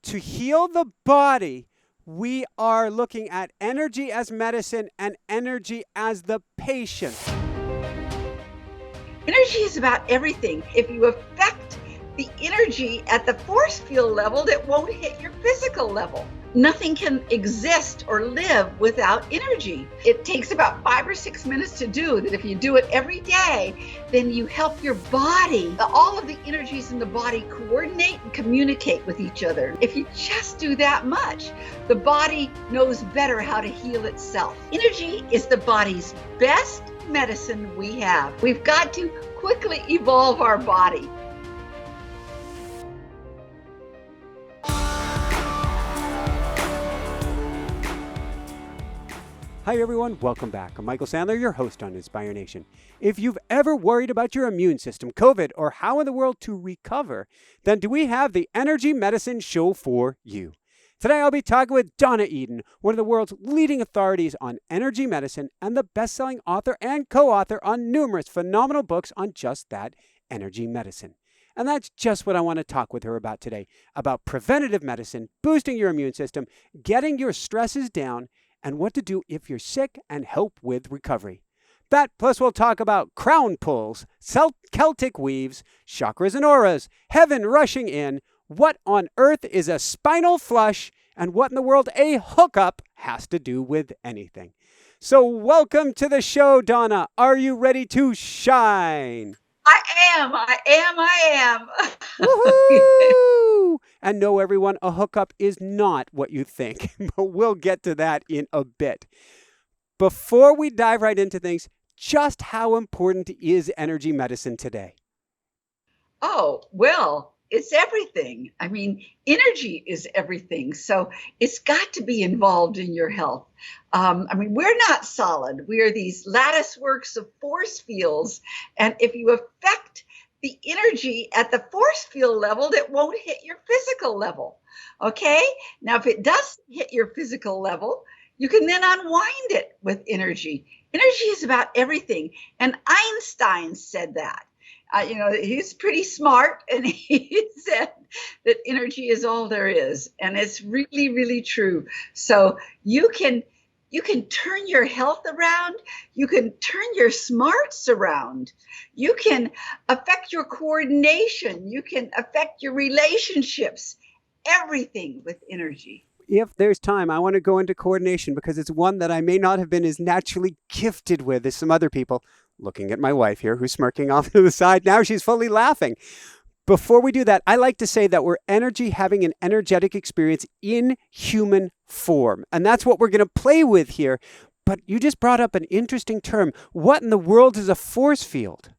to heal the body, we are looking at energy as medicine and energy as the patient. Energy is about everything. If you affect the energy at the force field level, it won't hit your physical level. Nothing can exist or live without energy. It takes about 5 or 6 minutes to do that. If you do it every day, then you help your body. All of the energies in the body coordinate and communicate with each other. If you just do that much, the body knows better how to heal itself. Energy is the body's best medicine we have. We've got to quickly evolve our body. Hi everyone, welcome back. I'm Michael Sandler, your host on Inspire Nation. If you've ever worried about your immune system, COVID, or how in the world to recover, then do we have the Energy Medicine Show for you. Today I'll be talking with Donna Eden, one of the world's leading authorities on energy medicine and the best-selling author and co-author on numerous phenomenal books on just that, energy medicine. And that's just what I want to talk with her about today, about preventative medicine, boosting your immune system, getting your stresses down, and what to do if you're sick and help with recovery. That plus we'll talk about crown pulls, Celtic weaves, chakras and auras, heaven rushing in, what on earth is a spinal flush, and what in the world a hookup has to do with anything. So welcome to the show, Donna. Are you ready to shine? I am. Woohoo! And no, everyone, a hookup is not what you think, but we'll get to that in a bit. Before we dive right into things, just how important is energy medicine today? Oh, well, it's everything. I mean, energy is everything. So it's got to be involved in your health. We're not solid. We are these lattice works of force fields. And if you affect the energy at the force field level, it won't hit your physical level. Okay? Now, if it does hit your physical level, you can then unwind it with energy. Energy is about everything. And Einstein said that. He's pretty smart, and he said that energy is all there is. And it's really, really true. So you can turn your health around. You can turn your smarts around. You can affect your coordination. You can affect your relationships, everything with energy. If there's time, I want to go into coordination because it's one that I may not have been as naturally gifted with as some other people. Looking at my wife here, who's smirking off to the side. Now she's fully laughing. Before we do that, I like to say that we're energy having an energetic experience in human form. And that's what we're going to play with here. But you just brought up an interesting term. What in the world is a force field?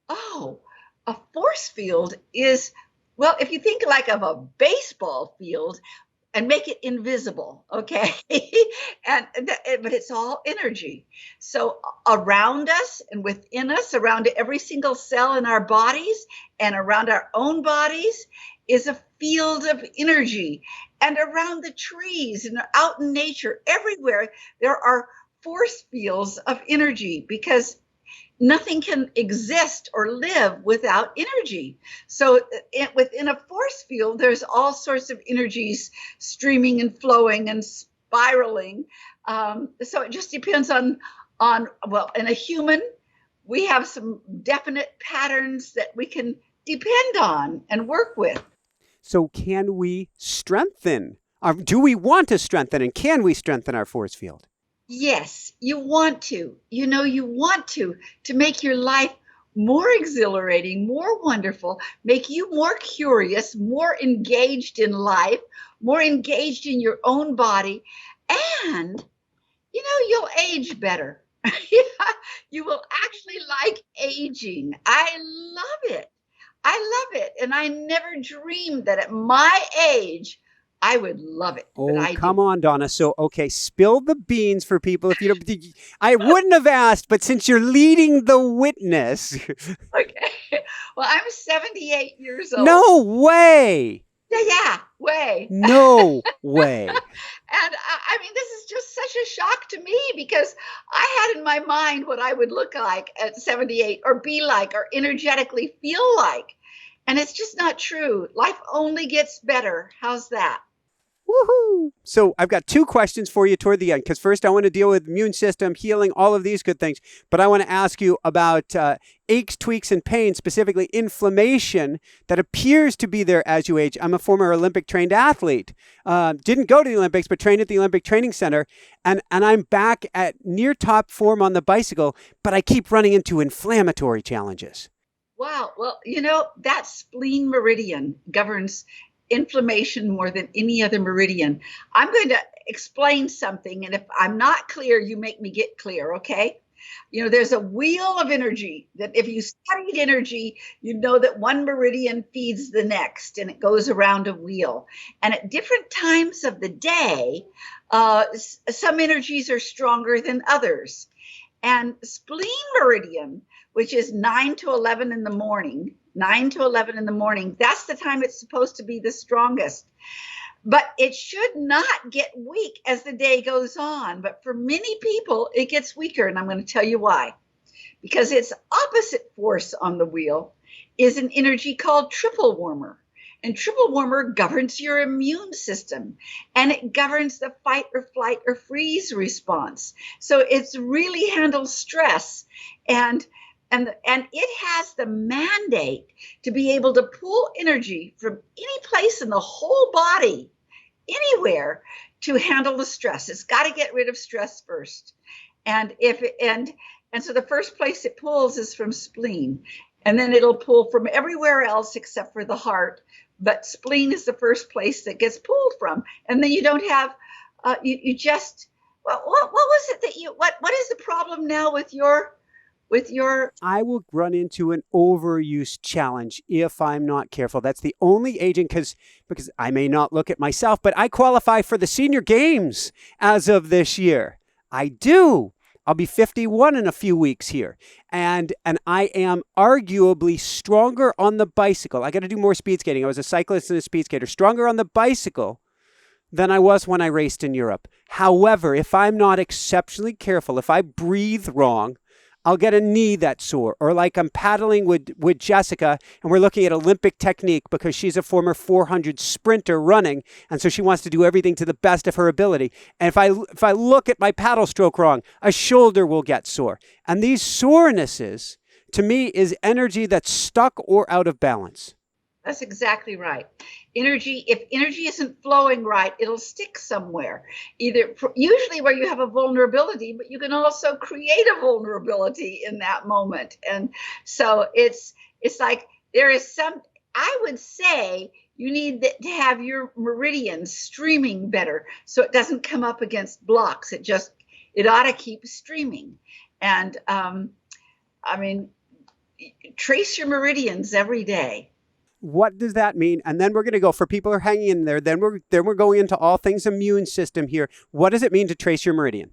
Oh, a force field is, well, if you think like of a baseball field, and make it invisible, okay? But it's all energy. So around us and within us, around every single cell in our bodies and around our own bodies is a field of energy. And around the trees and out in nature, everywhere, there are force fields of energy because nothing can exist or live without energy. So within a force field, there's all sorts of energies streaming and flowing and spiraling. So it just depends on, in a human, we have some definite patterns that we can depend on and work with. So can we strengthen? Do we want to strengthen, and can we strengthen our force field? Yes, you want to. You want to make your life more exhilarating, more wonderful, make you more curious, more engaged in life, more engaged in your own body, and, you'll age better. You will actually like aging. I love it. And I never dreamed that at my age, I would love it. Oh, come on, Donna. So, okay, spill the beans for people. If you don't, I wouldn't have asked, but since you're leading the witness. Okay. Well, I'm 78 years old. No way. Yeah, way. No way. And this is just such a shock to me because I had in my mind what I would look like at 78 or be like or energetically feel like. And it's just not true. Life only gets better. How's that? Woohoo! So I've got two questions for you toward the end, because first I want to deal with immune system, healing, all of these good things. But I want to ask you about aches, tweaks, and pain, specifically inflammation that appears to be there as you age. I'm a former Olympic trained athlete. Didn't go to the Olympics, but trained at the Olympic Training Center. And I'm back at near top form on the bicycle, but I keep running into inflammatory challenges. Wow. Well, that spleen meridian governs inflammation more than any other meridian. I'm going to explain something, and if I'm not clear, you make me get clear, okay? There's a wheel of energy that if you studied energy, you know that one meridian feeds the next, and it goes around a wheel. And at different times of the day, some energies are stronger than others. And spleen meridian, which is 9 to 11 in the morning, that's the time it's supposed to be the strongest. But it should not get weak as the day goes on. But for many people, it gets weaker. And I'm going to tell you why. Because its opposite force on the wheel is an energy called triple warmer. And triple warmer governs your immune system, and it governs the fight or flight or freeze response. So it's really handles stress, and it has the mandate to be able to pull energy from any place in the whole body, anywhere, to handle the stress. It's got to get rid of stress first. And so the first place it pulls is from spleen, and then it'll pull from everywhere else except for the heart. But spleen is the first place that gets pulled from. And then you don't have, what was it that what is the problem now with your? I will run into an overuse challenge if I'm not careful. That's the only aging, because I may not look at myself, but I qualify for the senior games as of this year. I do. I'll be 51 in a few weeks here. And I am arguably stronger on the bicycle. I got to do more speed skating. I was a cyclist and a speed skater. Stronger on the bicycle than I was when I raced in Europe. However, if I'm not exceptionally careful, if I breathe wrong, I'll get a knee that's sore. Or like I'm paddling with Jessica, and we're looking at Olympic technique because she's a former 400 sprinter running, and so she wants to do everything to the best of her ability. And if I look at my paddle stroke wrong, a shoulder will get sore. And these sorenesses, to me, is energy that's stuck or out of balance. That's exactly right. If energy isn't flowing right, it'll stick somewhere, usually where you have a vulnerability, but you can also create a vulnerability in that moment. And so it's like there is I would say you need to have your meridians streaming better so it doesn't come up against blocks. It ought to keep streaming. And trace your meridians every day. What does that mean? And then we're going to go, for people who are hanging in there, then we're going into all things immune system here. What does it mean to trace your meridian?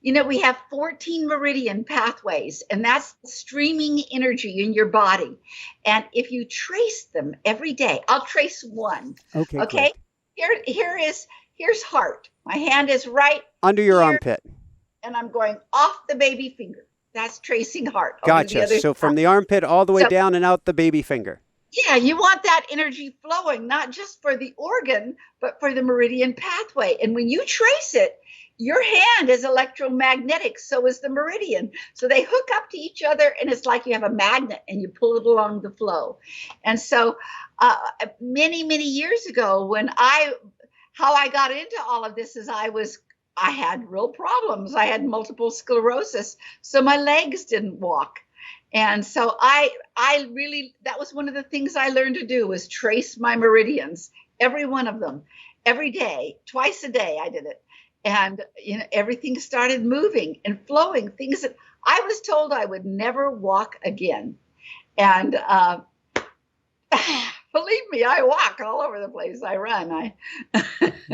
We have 14 meridian pathways, and that's streaming energy in your body. And if you trace them every day, I'll trace one. Okay. Here's heart. My hand is right under your armpit, and I'm going off the baby finger. That's tracing heart. Gotcha. So from the armpit all the way down and out the baby finger. Yeah, you want that energy flowing, not just for the organ, but for the meridian pathway. And when you trace it, your hand is electromagnetic, so is the meridian. So they hook up to each other, and it's like you have a magnet, and you pull it along the flow. And so many, many years ago, how I got into all of this is I had real problems. I had multiple sclerosis, so my legs didn't walk. And so that was one of the things I learned to do, was trace my meridians, every one of them, every day, twice a day I did it. And everything started moving and flowing, things that I was told I would never walk again. And believe me, I walk all over the place. I run.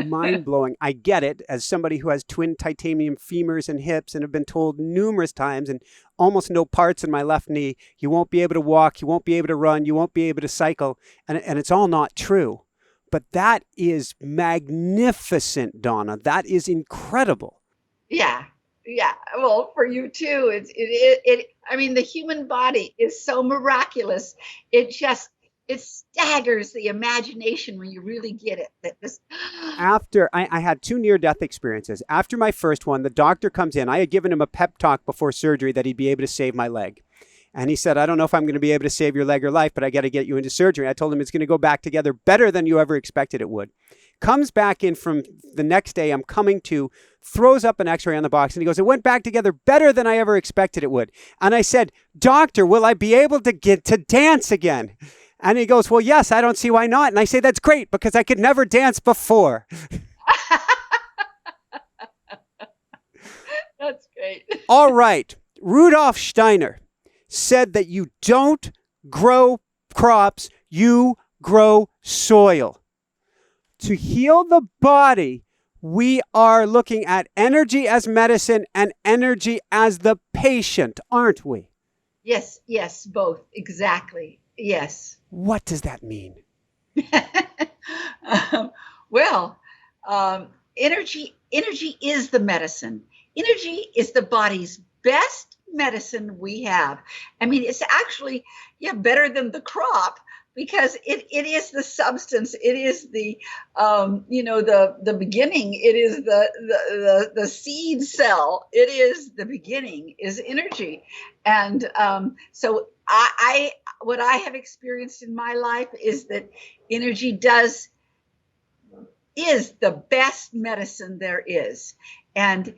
Mind blowing. I get it. As somebody who has twin titanium femurs and hips, and have been told numerous times, and almost no parts in my left knee, you won't be able to walk, you won't be able to run, you won't be able to cycle. And it's all not true. But that is magnificent, Donna. That is incredible. Yeah. Well, for you too. The human body is so miraculous. It staggers the imagination when you really get it. That this, After I had two near-death experiences. After my first one, the doctor comes in. I had given him a pep talk before surgery that he'd be able to save my leg. And he said, I don't know if I'm going to be able to save your leg or life, but I got to get you into surgery. I told him it's going to go back together better than you ever expected it would. Comes back in from the next day, I'm coming to, throws up an x-ray on the box, and he goes, it went back together better than I ever expected it would. And I said, doctor, will I be able to get to dance again? And he goes, well, yes, I don't see why not. And I say, that's great, because I could never dance before. that's great. All right. Rudolf Steiner said that you don't grow crops, you grow soil. To heal the body, we are looking at energy as medicine and energy as the patient, aren't we? Yes, both. Exactly. Yes. What does that mean? Well, energy is the medicine. Energy is the body's best medicine we have. I mean, it's actually, better than the crop, because it is the substance. It is the, the beginning. It is the seed cell. It is the beginning is energy. And so what I have experienced in my life is that energy is the best medicine there is. And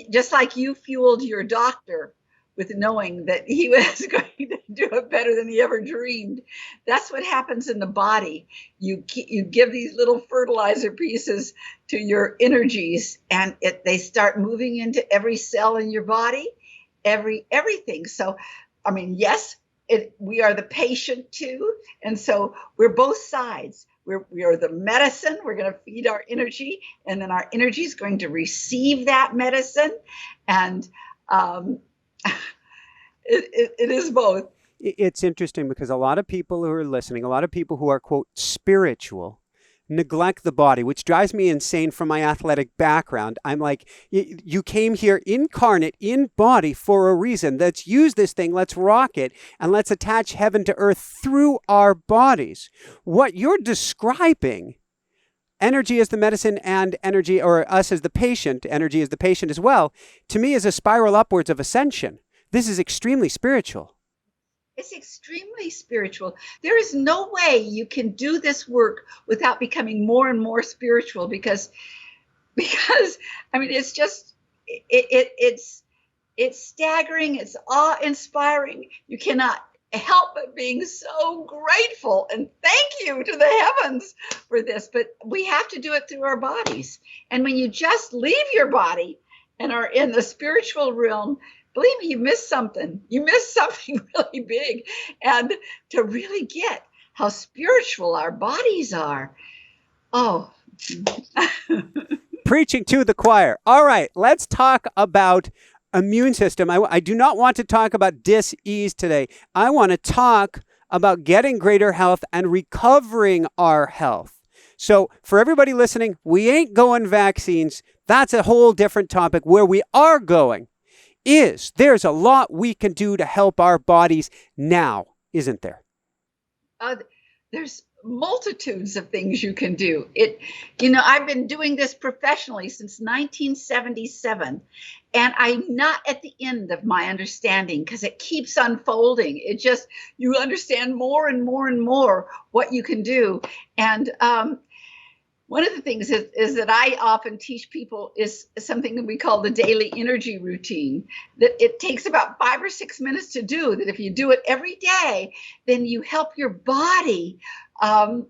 just like you fueled your doctor with knowing that he was going to do it better than he ever dreamed, that's what happens in the body. You give these little fertilizer pieces to your energies, and they start moving into every cell in your body, everything. So, I mean, yes, we are the patient too, and so we're both sides. We are the medicine. We're going to feed our energy, and then our energy is going to receive that medicine, and it is both. It's interesting because a lot of people who are listening, a lot of people who are, quote, spiritual, neglect the body, which drives me insane from my athletic background. I'm like, you came here incarnate in body for a reason. Let's use this thing. Let's rock it. And let's attach heaven to earth through our bodies. What you're describing, energy as the medicine and energy, or us as the patient, energy as the patient as well, to me is a spiral upwards of ascension. This is extremely spiritual. It's extremely spiritual. There is no way you can do this work without becoming more and more spiritual, because I mean, it's just, it's staggering. It's awe-inspiring. You cannot help but being so grateful and thank you to the heavens for this. But we have to do it through our bodies. And when you just leave your body and are in the spiritual realm, believe me, you missed something. You missed something really big. And to really get how spiritual our bodies are. Oh. Preaching to the choir. All right, let's talk about immune system. I do not want to talk about dis-ease today. I want to talk about getting greater health and recovering our health. So for everybody listening, we ain't going vaccines. That's a whole different topic. Where we are going is there's a lot we can do to help our bodies now, isn't there? There's multitudes of things you can do. I've been doing this professionally since 1977, and I'm not at the end of my understanding, because it keeps unfolding. You understand more and more and more what you can do. And one of the things is that I often teach people is something that we call the daily energy routine, that it takes about 5 or 6 minutes to do, that if you do it every day, then you help your body, all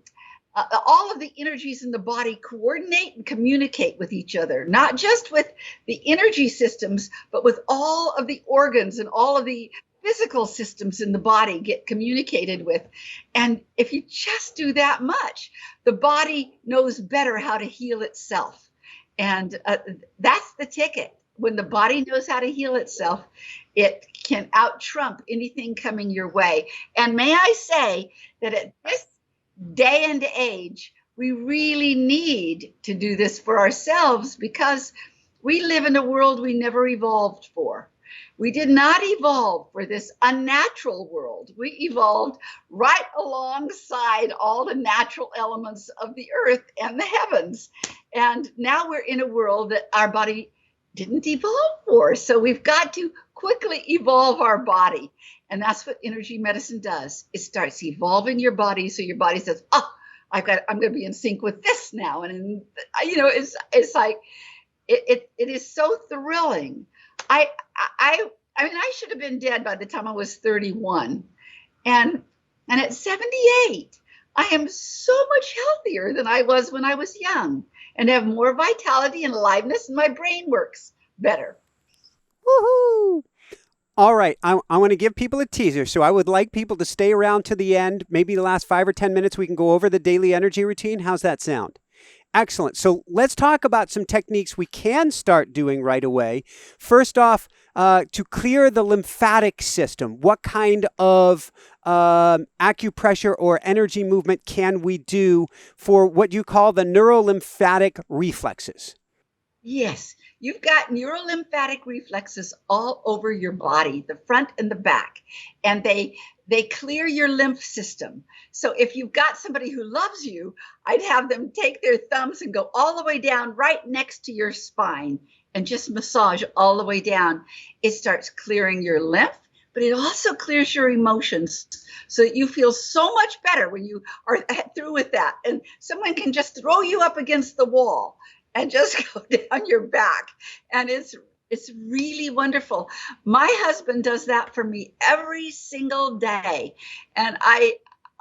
of the energies in the body coordinate and communicate with each other, not just with the energy systems, but with all of the organs and all of the physical systems in the body get communicated with. And if you just do that much, the body knows better how to heal itself. And that's the ticket. When the body knows how to heal itself, it can out-trump anything coming your way. And may I say that at this day and age, we really need to do this for ourselves, because we live in a world we never evolved for. We did not evolve for this unnatural world. We evolved right alongside all the natural elements of the earth and the heavens. And now we're in a world that our body didn't evolve for. So we've got to quickly evolve our body. And that's what energy medicine does. It starts evolving your body. So your body says, oh, I'm going to be in sync with this now. And, it's like, it is so thrilling. I mean, I should have been dead by the time I was 31. And at 78, I am so much healthier than I was when I was young and have more vitality and aliveness, and my brain works better. Woohoo! All right, I want to give people a teaser. So I would like people to stay around to the end. Maybe the last 5 or 10 minutes, we can go over the daily energy routine. How's that sound? Excellent. So let's talk about some techniques we can start doing right away. First off, to clear the lymphatic system, what kind of acupressure or energy movement can we do for what you call the neurolymphatic reflexes? Yes, you've got neurolymphatic reflexes all over your body, the front and the back, and they clear your lymph system. So if you've got somebody who loves you, I'd have them take their thumbs and go all the way down right next to your spine and just massage all the way down. It starts clearing your lymph, but it also clears your emotions so that you feel so much better when you are through with that. And someone can just throw you up against the wall and just go down your back. And it's really wonderful. My husband does that for me every single day. And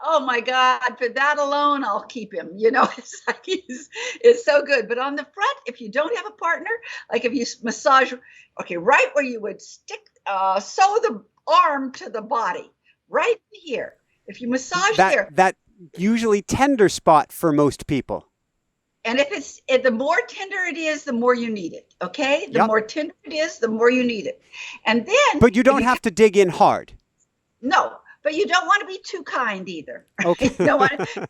oh my God, for that alone, I'll keep him. It's like it's so good. But on the front, if you don't have a partner, like if you massage, okay, right where you would stick, sew the arm to the body, right here. If you massage there. That usually tender spot for most people. And if the more tender it is, the more you need it. Okay. The more tender it is, the more you need it. And then. But you don't have to dig in hard. No, but you don't want to be too kind either. Okay. you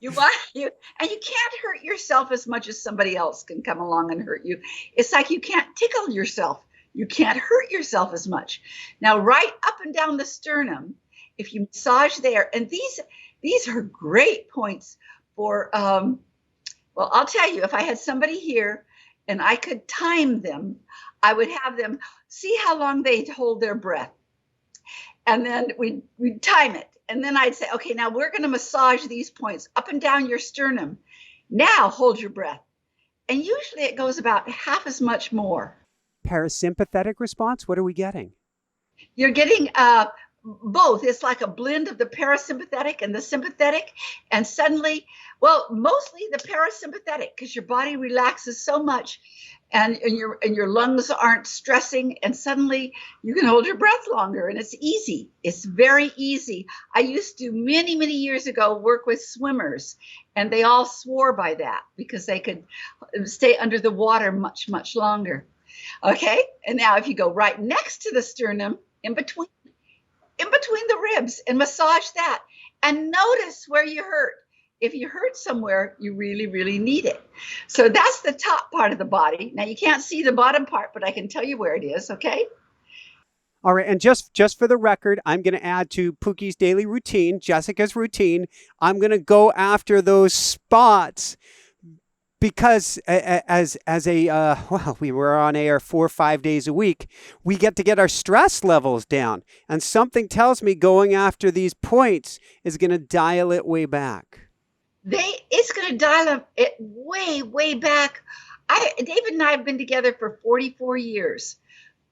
can't hurt yourself as much as somebody else can come along and hurt you. It's like you can't tickle yourself. You can't hurt yourself as much. Now, right up and down the sternum, if you massage there, and these are great points for. Well, I'll tell you, if I had somebody here and I could time them, I would have them see how long they'd hold their breath. And then we'd time it. And then I'd say, okay, now we're going to massage these points up and down your sternum. Now hold your breath. And usually it goes about half as much more. Parasympathetic response? What are we getting? You're getting both. It's like a blend of the parasympathetic and the sympathetic. And suddenly, well, mostly the parasympathetic, because your body relaxes so much and your lungs aren't stressing. And suddenly you can hold your breath longer. And it's easy. It's very easy. I used to many, many years ago work with swimmers, and they all swore by that because they could stay under the water much, much longer. Okay. And now if you go right next to the sternum, in between the ribs, and massage that, and notice where you hurt. If you hurt somewhere, you really, really need it. So that's the top part of the body. Now you can't see the bottom part, but I can tell you where it is. Okay. All right. And just for the record, I'm going to add to Pookie's daily routine, Jessica's routine. I'm going to go after those spots because we were on air 4 or 5 days a week, we get to get our stress levels down. And something tells me going after these points is going to dial it way back. It's going to dial it way, way back. David and I have been together for 44 years.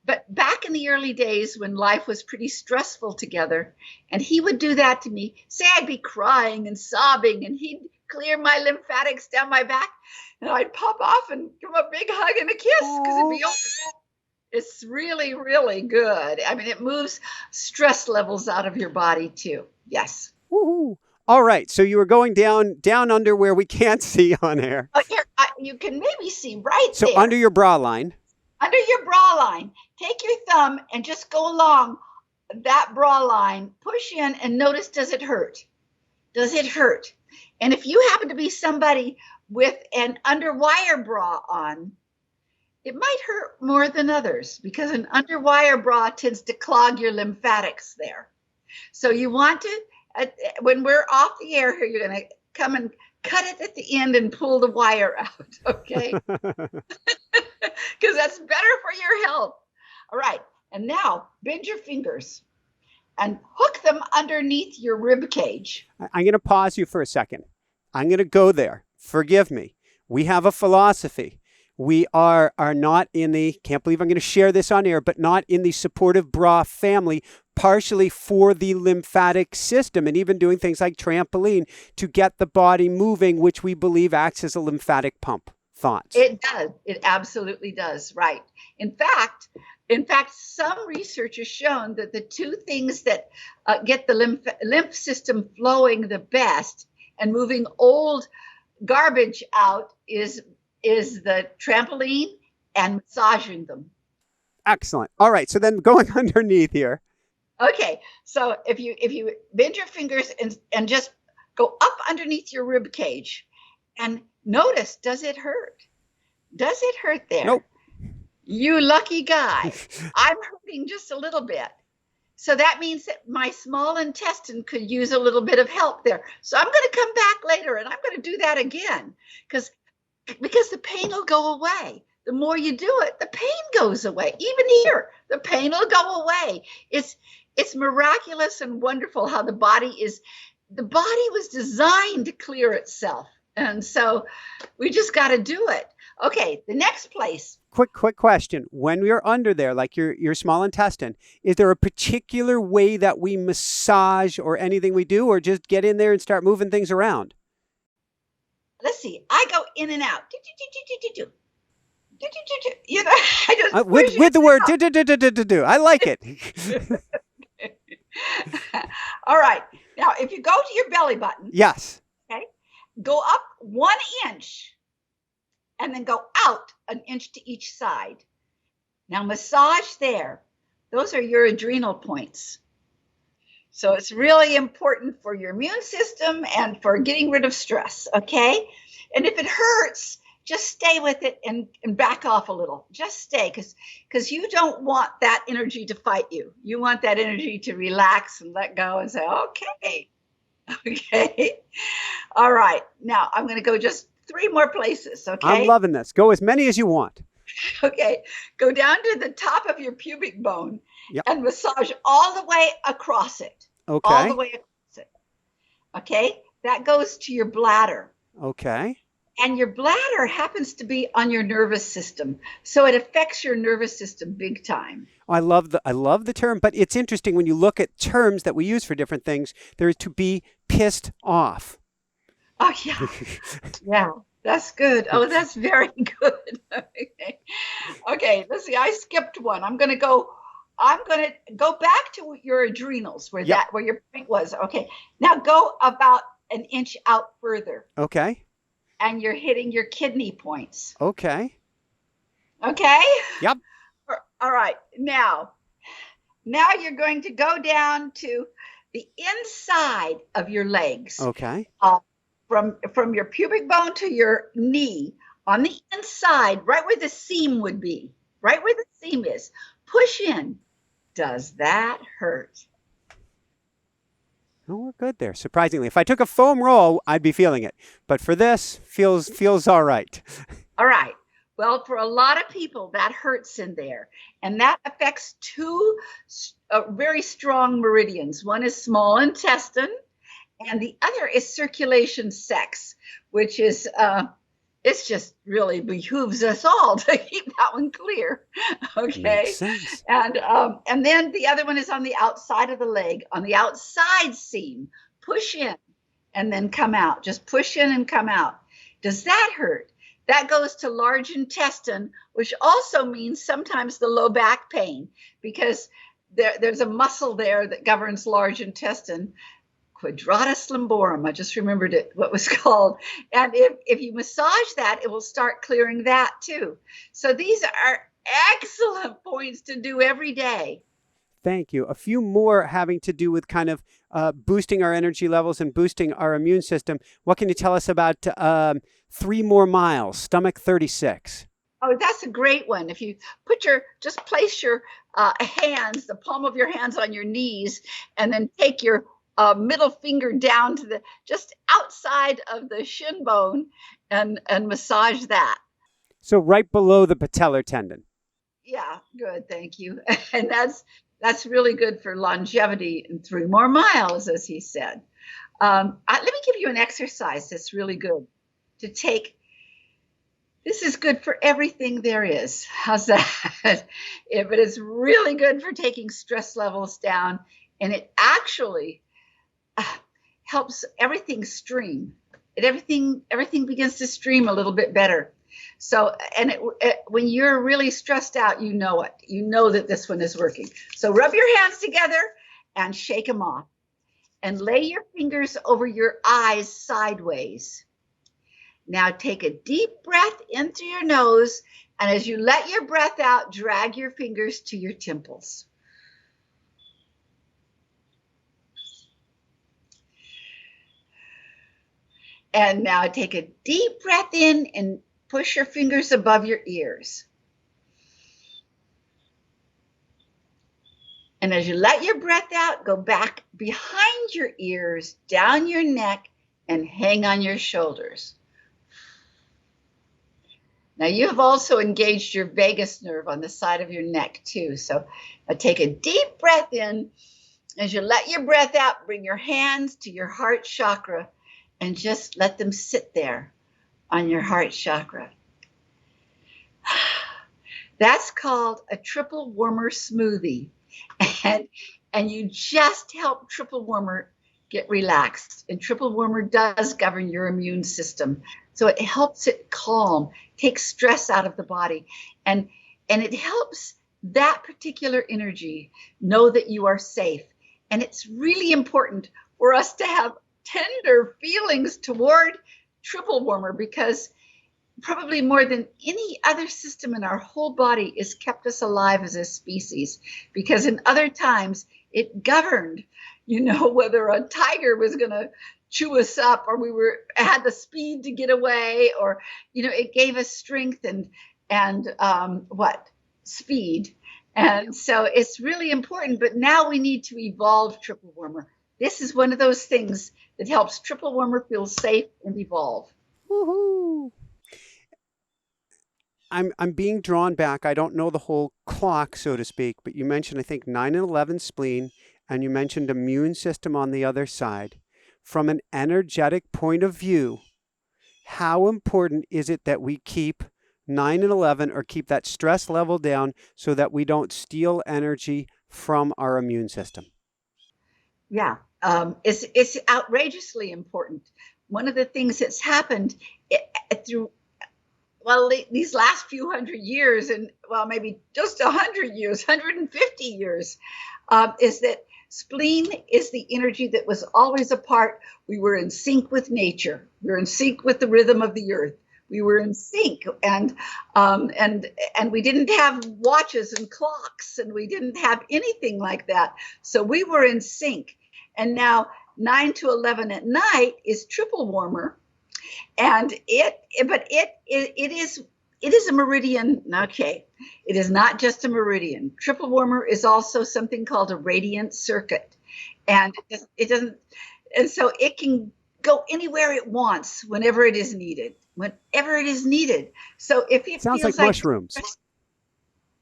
But back in the early days when life was pretty stressful together, and he would do that to me, say I'd be crying and sobbing, and he'd clear my lymphatics down my back, and I'd pop off and give him a big hug and a kiss because it'd be over. It's really, really good. I mean, it moves stress levels out of your body too. Yes. Woo-hoo. All right. So you were going down under where we can't see on air. Oh, here, you can maybe see right there. So under your bra line. Under your bra line, take your thumb and just go along that bra line, push in and notice, does it hurt? Does it hurt? And if you happen to be somebody with an underwire bra on, it might hurt more than others because an underwire bra tends to clog your lymphatics there. So you want to, when we're off the air here, you're going to come and cut it at the end and pull the wire out, okay? Because that's better for your health. All right. And now bend your fingers and hook them underneath your rib cage. I'm going to pause you for a second. I'm going to go there. Forgive me. We have a philosophy. We are not in the, can't believe I'm going to share this on air, but not in the supportive bra family, partially for the lymphatic system and even doing things like trampoline to get the body moving, which we believe acts as a lymphatic pump. Thoughts? It does. It absolutely does. Right. In fact, some research has shown that the two things that get the lymph system flowing the best and moving old garbage out is the trampoline and massaging them. Excellent. All right. So then going underneath here. Okay. So if you bend your fingers and just go up underneath your rib cage and notice, does it hurt? Does it hurt there? Nope. You lucky guy. I'm hurting just a little bit. So that means that my small intestine could use a little bit of help there. So I'm going to come back later and I'm going to do that again because the pain will go away. The more you do it, the pain goes away. Even here, the pain will go away. It's miraculous and wonderful how the body was designed to clear itself. And so we just got to do it. Okay, the next place. Quick question. When we are under there, like your small intestine, is there a particular way that we massage or anything we do, or just get in there and start moving things around? Let's see. I go in and out. You know, I just with the word do. I like it. All right. Now, if you go to your belly button. Yes. Okay. Go up 1 inch and then go out 1 inch to each side. Now massage there. Those are your adrenal points. So it's really important for your immune system and for getting rid of stress, okay? And if it hurts, just stay with it and back off a little. Just stay because you don't want that energy to fight you. You want that energy to relax and let go and say, okay. Okay. All right. Now I'm going to go just 3 more places. Okay. I'm loving this. Go as many as you want. Okay. Go down to the top of your pubic bone. Yep. And massage all the way across it. Okay. All the way across it. Okay. That goes to your bladder. Okay. And your bladder happens to be on your nervous system. So it affects your nervous system big time. I love the term, but it's interesting when you look at terms that we use for different things, there is to be pissed off. Oh, yeah. Yeah, that's good. Oh, that's very good. Okay, let's see. I skipped one. I'm going to go back to your adrenals where your point was. Okay. Now go about 1 inch out further. Okay. And you're hitting your kidney points. Okay. Okay? Yep. All right. Now you're going to go down to the inside of your legs. Okay. From your pubic bone to your knee, on the inside, right where the seam would be, right where the seam is. Push in. Does that hurt? Oh, we're good there. Surprisingly, if I took a foam roll, I'd be feeling it. But for this, feels all right. All right. Well, for a lot of people, that hurts in there. And that affects 2 very strong meridians. One is small intestine, and the other is circulation sex, which is, it's just really behooves us all to keep that one clear. Okay. Makes sense. And then the other one is on the outside of the leg, on the outside seam. Push in and then come out. Just push in and come out. Does that hurt? That goes to large intestine, which also means sometimes the low back pain, because there's a muscle there that governs large intestine. Quadratus lumborum. I just remembered what it was called. And if you massage that, it will start clearing that too. So these are excellent points to do every day. Thank you. A few more having to do with kind of boosting our energy levels and boosting our immune system. What can you tell us about 3 more miles, stomach 36? Oh, that's a great one. If you just place your hands, the palm of your hands on your knees, and then take your middle finger down to just outside of the shin bone and massage that. So right below the patellar tendon. Yeah, good. Thank you. And that's really good for longevity and 3 more miles, as he said. Let me give you an exercise that's really good to take. This is good for everything there is. How's that? But it's really good for taking stress levels down, and it actually helps everything stream. Everything begins to stream a little bit better. So, and when you're really stressed out, you know it. You know that this one is working. So rub your hands together and shake them off. And lay your fingers over your eyes sideways. Now take a deep breath in through your nose, and as you let your breath out, drag your fingers to your temples. And now take a deep breath in and push your fingers above your ears. And as you let your breath out, go back behind your ears, down your neck, and hang on your shoulders. Now you have also engaged your vagus nerve on the side of your neck too. So take a deep breath in. As you let your breath out, bring your hands to your heart chakra and just let them sit there on your heart chakra. That's called a triple warmer smoothie. And you just help triple warmer get relaxed. And triple warmer does govern your immune system. So it helps it calm, takes stress out of the body. And it helps that particular energy know that you are safe. And it's really important for us to have tender feelings toward triple warmer, because probably more than any other system in our whole body is kept us alive as a species, because in other times it governed, whether a tiger was going to chew us up or we had the speed to get away, or, it gave us strength and speed. And so it's really important, but now we need to evolve triple warmer. This is one of those things that helps triple warmer feel safe and evolve. Woohoo! I'm being drawn back. I don't know the whole clock, so to speak, but you mentioned, I think, 9 and 11 spleen, and you mentioned immune system on the other side. From an energetic point of view, how important is it that we keep 9 and 11, or keep that stress level down, so that we don't steal energy from our immune system? Yeah, it's outrageously important. One of the things that's happened through these last few hundred years, and maybe just 100 years, 150 years, is that spleen is the energy that was always a part. We were in sync with nature. We were in sync with the rhythm of the earth. We were in sync, and we didn't have watches and clocks, and we didn't have anything like that. So we were in sync. And now 9 to 11 at night is triple warmer. And it is a meridian. Okay, it is not just a meridian. Triple warmer is also something called a radiant circuit, and it doesn't. And so it can go anywhere it wants, whenever it is needed. So if it sounds feels like mushrooms.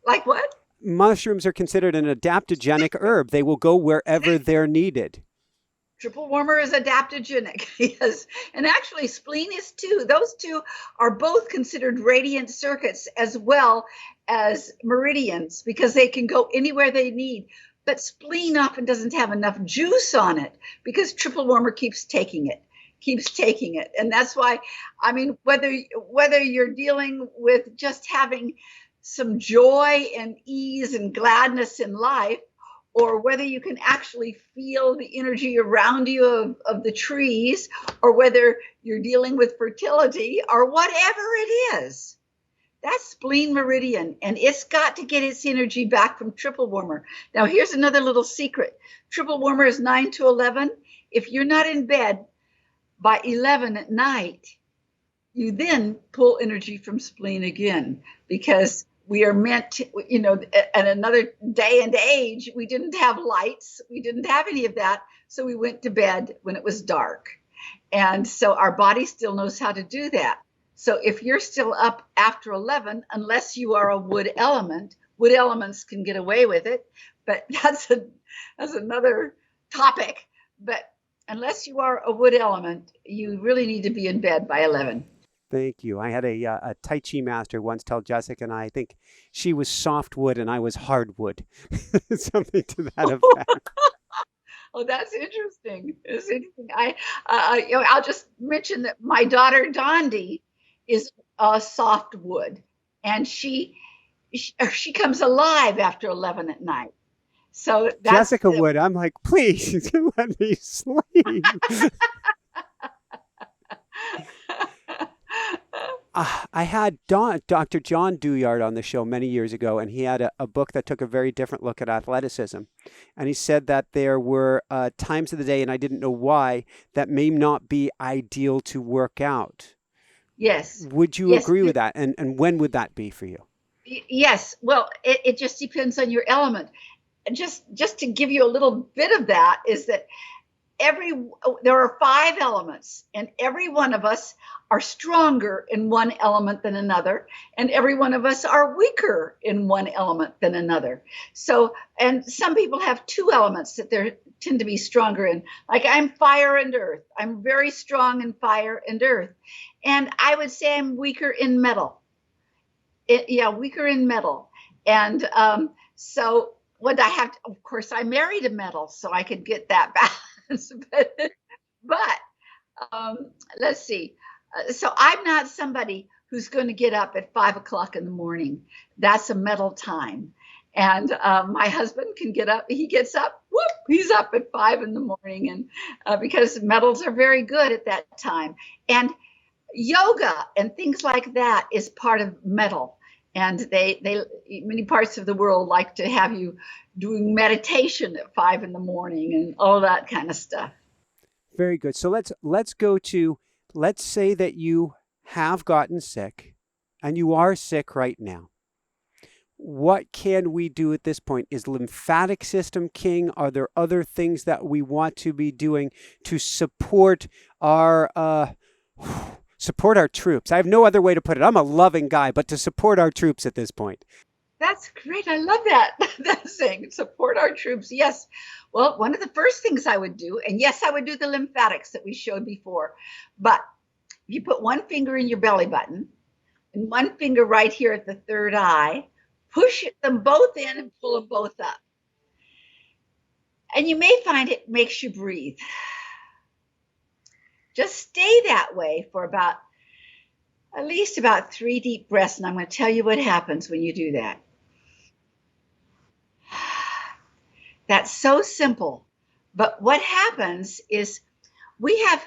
Like what? Mushrooms are considered an adaptogenic herb. They will go wherever they're needed. Triple warmer is adaptogenic, yes. And actually spleen is too. Those two are both considered radiant circuits as well as meridians, because they can go anywhere they need. But spleen often doesn't have enough juice on it, because triple warmer keeps taking it. And that's why, whether you're dealing with just having some joy and ease and gladness in life, or whether you can actually feel the energy around you of the trees, or whether you're dealing with fertility, or whatever it is, that's spleen meridian, and it's got to get its energy back from triple warmer. Now, here's another little secret. Triple warmer is 9 to 11. If you're not in bed by 11 at night, you then pull energy from spleen again, because we are meant to, at another day and age, we didn't have lights, we didn't have any of that. So we went to bed when it was dark. And so our body still knows how to do that. So if you're still up after 11, unless you are a wood element, wood elements can get away with it, but that's another topic. But unless you are a wood element, you really need to be in bed by 11. Thank you. I had a Tai Chi master once tell Jessica and I think she was softwood and I was hardwood. Something to that effect. Oh, that's interesting. It's interesting. I'll just mention that my daughter Dondi is a softwood, and she comes alive after 11 at night. So that's Jessica would. I'm like, please let me sleep. I had Dr. John Douillard on the show many years ago, and he had a book that took a very different look at athleticism. And he said that there were times of the day, and I didn't know why, that may not be ideal to work out. Yes. Would you agree with that? And when would that be for you? Yes. Well, it just depends on your element. Just to give you a little bit of that is that there are 5 elements, and every one of us are stronger in one element than another, and every one of us are weaker in one element than another. So, and some people have 2 elements that they tend to be stronger in. Like I'm fire and earth. I'm very strong in fire and earth. And I would say I'm weaker in metal. Weaker in metal. And so what I have to, of course, I married a metal, so I could get that balance. but let's see. So I'm not somebody who's going to get up at 5 o'clock in the morning. That's a metal time. And my husband can get up. He gets up. Whoop! He's up at 5 in the morning, and because metals are very good at that time. And yoga and things like that is part of metal. And they many parts of the world like to have you doing meditation at 5 in the morning and all that kind of stuff. Very good. So let's go to, let's say that you have gotten sick and you are sick right now. What can we do at this point? Is lymphatic system king? Are there other things that we want to be doing to support our troops? I have no other way to put it. I'm a loving guy, but to support our troops at this point. That's great. I love that saying, support our troops. Yes. Well, one of the first things I would do, and yes, I would do the lymphatics that we showed before, but you put one finger in your belly button and one finger right here at the third eye, push them both in and pull them both up. And you may find it makes you breathe. Just stay that way for at least about 3 deep breaths. And I'm going to tell you what happens when you do that. That's so simple. But what happens is we have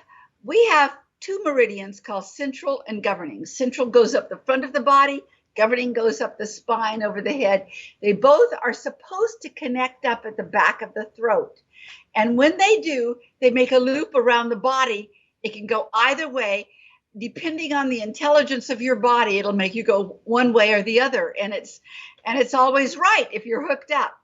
2 meridians called central and governing. Central goes up the front of the body. Governing goes up the spine over the head. They both are supposed to connect up at the back of the throat. And when they do, they make a loop around the body. It can go either way. Depending on the intelligence of your body, it'll make you go one way or the other. And it's always right if you're hooked up.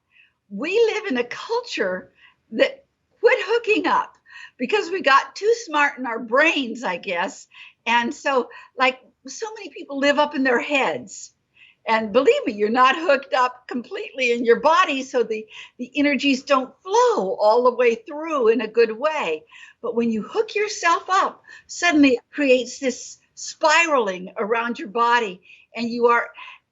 We live in a culture that quit hooking up because we got too smart in our brains, I guess. And so so many people live up in their heads. And believe me, you're not hooked up completely in your body, so the energies don't flow all the way through in a good way. But when you hook yourself up, suddenly it creates this spiraling around your body, and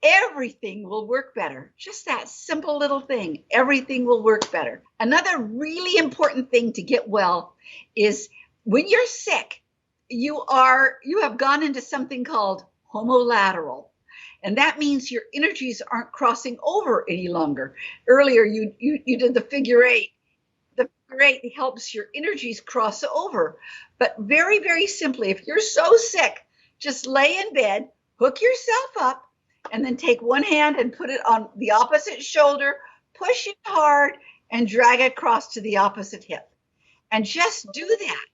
everything will work better. Just that simple little thing, everything will work better. Another really important thing to get well is when you're sick, you have gone into something called homolateral. And that means your energies aren't crossing over any longer. Earlier, you did the figure 8. The figure 8 helps your energies cross over. But very, very simply, if you're so sick, just lay in bed, hook yourself up, and then take one hand and put it on the opposite shoulder, push it hard, and drag it across to the opposite hip. And just do that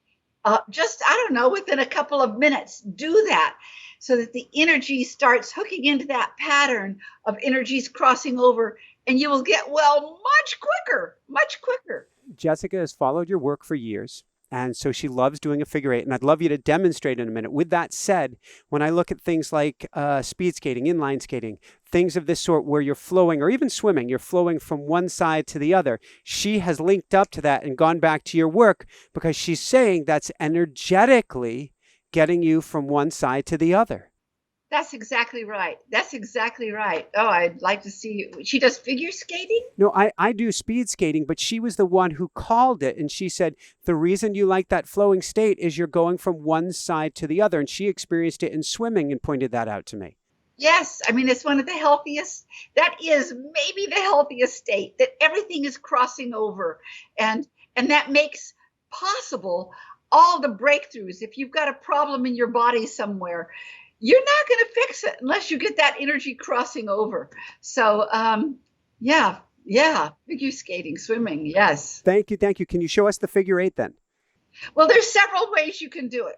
just, I don't know, within a couple of minutes, do that so that the energy starts hooking into that pattern of energies crossing over, and you will get well much quicker, much quicker. Jessica has followed your work for years, and so she loves doing a figure eight, and I'd love you to demonstrate in a minute. With that said, when I look at things like speed skating, inline skating, things of this sort where you're flowing, or even swimming, you're flowing from one side to the other, she has linked up to that and gone back to your work because she's saying that's energetically getting you from one side to the other. That's exactly right. That's exactly right. Oh, I'd like to see. She does figure skating? No, I do speed skating, but she was the one who called it. And she said, the reason you like that flowing state is you're going from one side to the other. And she experienced it in swimming and pointed that out to me. Yes. I mean, it's one of the healthiest. That is maybe the healthiest state, that everything is crossing over. And that makes possible all the breakthroughs. If you've got a problem in your body somewhere, you're not going to fix it unless you get that energy crossing over. So, yeah, figure skating, swimming, yes. Thank you. Can you show us the figure eight then? Well, there's several ways you can do it.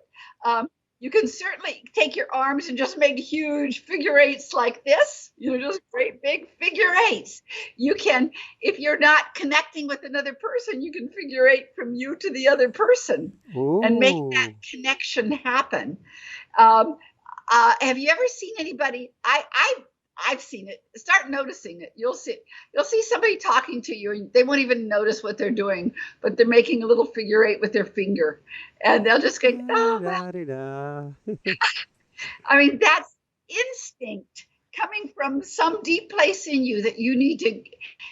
You can certainly take your arms and just make huge figure eights like this, just great big figure eights. You can, if you're not connecting with another person, you can figure eight from you to the other person. Ooh. And make that connection happen. Have you ever seen anybody? I've seen it. Start noticing it. You'll see somebody talking to you, and they won't even notice what they're doing, but they're making a little figure eight with their finger, and they'll just go, oh. I mean, that's instinct coming from some deep place in you that you need to.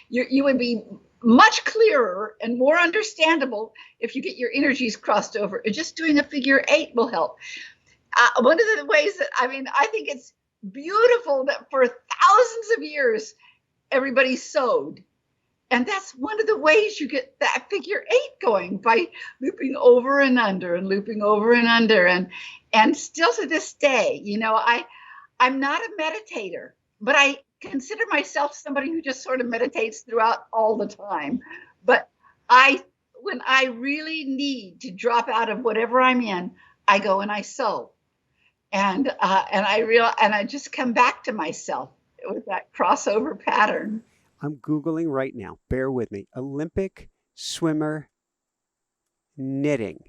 You would be much clearer and more understandable if you get your energies crossed over. And just doing a figure eight will help. One of the ways that, I think it's beautiful that for thousands of years, everybody sewed. And that's one of the ways you get that figure eight going, by looping over and under and looping over and under. And still to this day, I'm not a meditator, but I consider myself somebody who just sort of meditates throughout all the time. But when I really need to drop out of whatever I'm in, I go and I sew. And I just come back to myself with that crossover pattern. I'm Googling right now. Bear with me. Olympic swimmer knitting.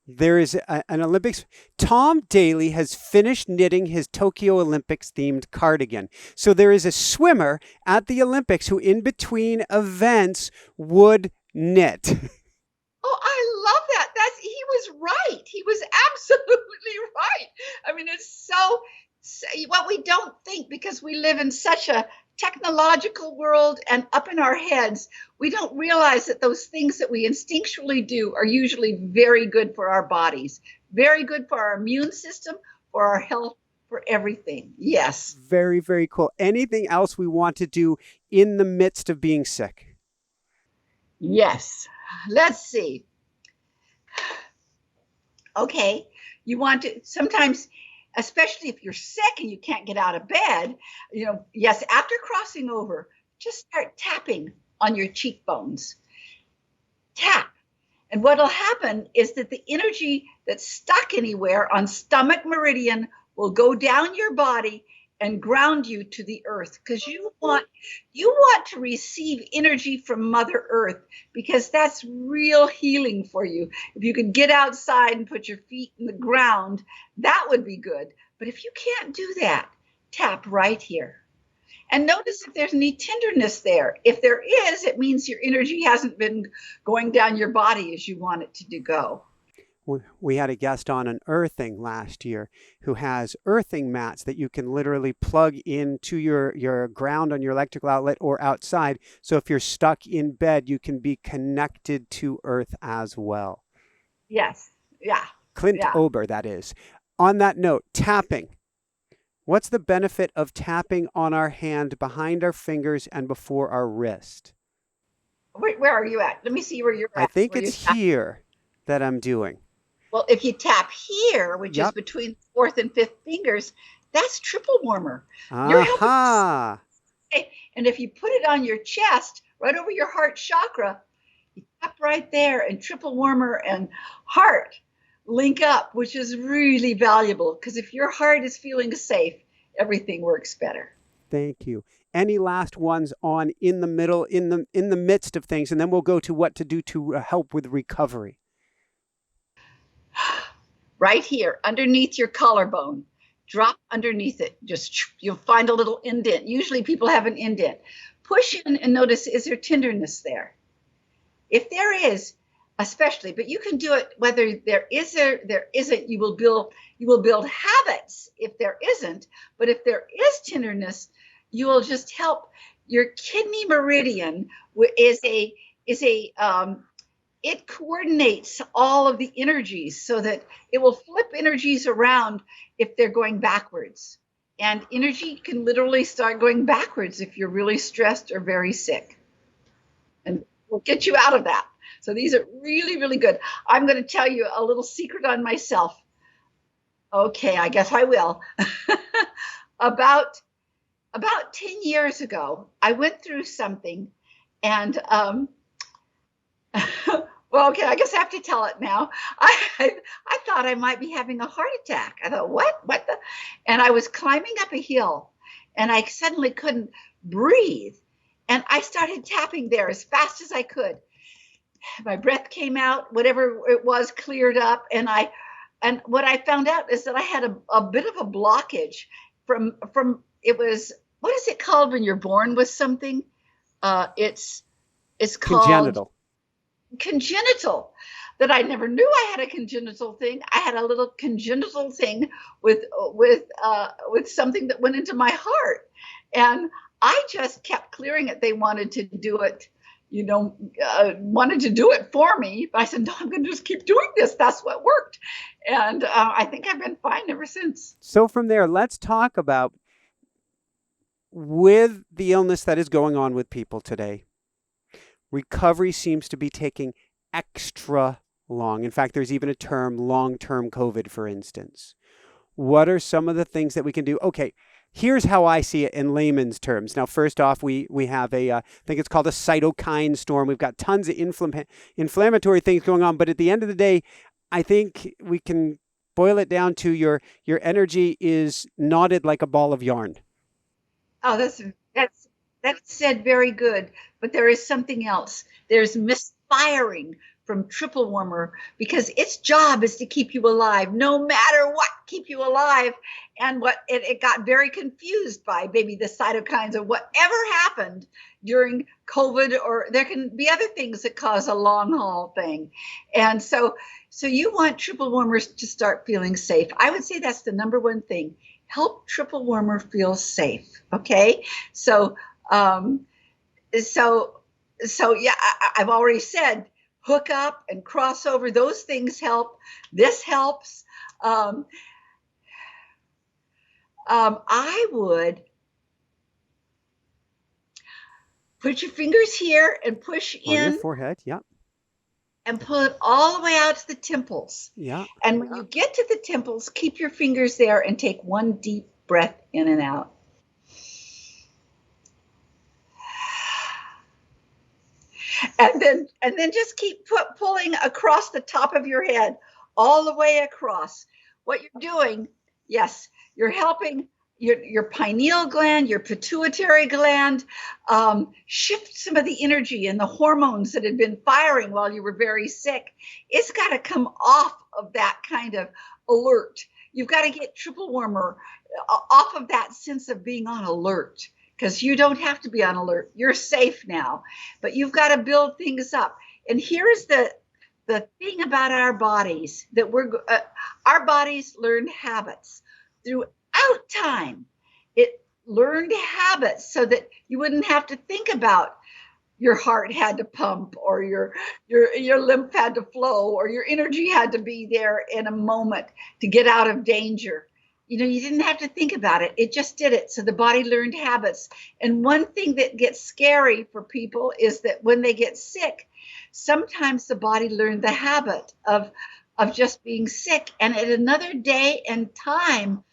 There is an Olympics. Tom Daly has finished knitting his Tokyo Olympics themed cardigan. So there is a swimmer at the Olympics who in between events would knit. Oh, I love that. He was right. He was absolutely right. I mean, it's so what we don't think, because we live in such a technological world and up in our heads, we don't realize that those things that we instinctually do are usually very good for our bodies, very good for our immune system, for our health, for everything. Yes. Very, very cool. Anything else we want to do in the midst of being sick? Yes. Let's see. Okay. You want to sometimes, especially if you're sick and you can't get out of bed, yes, after crossing over, just start tapping on your cheekbones. Tap. And what'll happen is that the energy that's stuck anywhere on stomach meridian will go down your body and ground you to the earth, because you want to receive energy from Mother Earth, because that's real healing for you. If you could get outside and put your feet in the ground, that would be good. But if you can't do that, tap right here. And notice if there's any tenderness there. If there is, it means your energy hasn't been going down your body as you want it to go. We had a guest on an earthing last year who has earthing mats that you can literally plug into your ground on your electrical outlet or outside. So if you're stuck in bed, you can be connected to earth as well. Yes. Yeah. Clint Ober, that is. On that note, tapping. What's the benefit of tapping on our hand, behind our fingers, and before our wrist? Where are you at? Let me see where you're at. I think it's here that I'm doing. Well, if you tap here, which is between the fourth and fifth fingers, that's triple warmer. Aha! And if you put it on your chest, right over your heart chakra, you Up right there, and triple warmer and heart link up, which is really valuable, because if your heart is feeling safe, everything works better. Thank you. Any last ones on in the middle, in the midst of things, and then we'll go to what to do to help with recovery. Right here, underneath your collarbone, drop underneath it. Just you'll find a little indent. Usually people have an indent. Push in and notice, is there tenderness there? If there is, especially, but you can do it whether there is or there isn't. You will build habits if there isn't. But if there is tenderness, you will just help. Your kidney meridian it coordinates all of the energies so that it will flip energies around if they're going backwards. And energy can literally start going backwards if you're really stressed or very sick. And we'll get you out of that. So these are really, really good. I'm going to tell you a little secret on myself. Okay, I guess I will. About 10 years ago, I went through something, and well, okay, I guess I have to tell it now. I thought I might be having a heart attack. I thought, what the? And I was climbing up a hill, and I suddenly couldn't breathe. And I started tapping there as fast as I could. My breath came out, whatever it was cleared up. And what I found out is that I had a bit of a blockage from it was, what is it called when you're born with something? It's called congenital. That I never knew I had a congenital thing. I had a little congenital thing with something that went into my heart, and I just kept clearing it. They wanted to do it, wanted to do it for me. But I said, no, I'm going to just keep doing this. That's what worked, and I think I've been fine ever since. So from there, let's talk about, with the illness that is going on with people today, recovery seems to be taking extra long. In fact, there's even a term, long-term COVID, for instance. What are some of the things that we can do? Okay, here's how I see it in layman's terms. Now, first off, we have I think it's called a cytokine storm. We've got tons of inflammatory things going on. But at the end of the day, I think we can boil it down to your energy is knotted like a ball of yarn. Oh, that's said very good. But there is something else. There's misfiring from triple warmer, because its job is to keep you alive, no matter what, keep you alive. And what it got very confused by maybe the cytokines or whatever happened during COVID, or there can be other things that cause a long haul thing. And so you want triple warmers to start feeling safe. I would say that's the number one thing. Help triple warmer feel safe. Okay. So yeah, I've already said, hook up and cross over. Those things help. This helps. I would put your fingers here and push on in your forehead. Yeah. And pull it all the way out to the temples. Yeah. And when you get to the temples, keep your fingers there and take one deep breath in and out. And then just keep pulling across the top of your head, all the way across. What you're doing, yes, you're helping your pineal gland, your pituitary gland, shift some of the energy and the hormones that had been firing while you were very sick. It's got to come off of that kind of alert. You've got to get triple warmer off of that sense of being on alert. Because you don't have to be on alert. You're safe now. But you've got to build things up. And here's the thing about our bodies, that our bodies learned habits throughout time. It learned habits so that you wouldn't have to think about your heart had to pump, or your lymph had to flow, or your energy had to be there in a moment to get out of danger. You didn't have to think about it. It just did it. So the body learned habits. And one thing that gets scary for people is that when they get sick, sometimes the body learned the habit of just being sick. And at another day and time,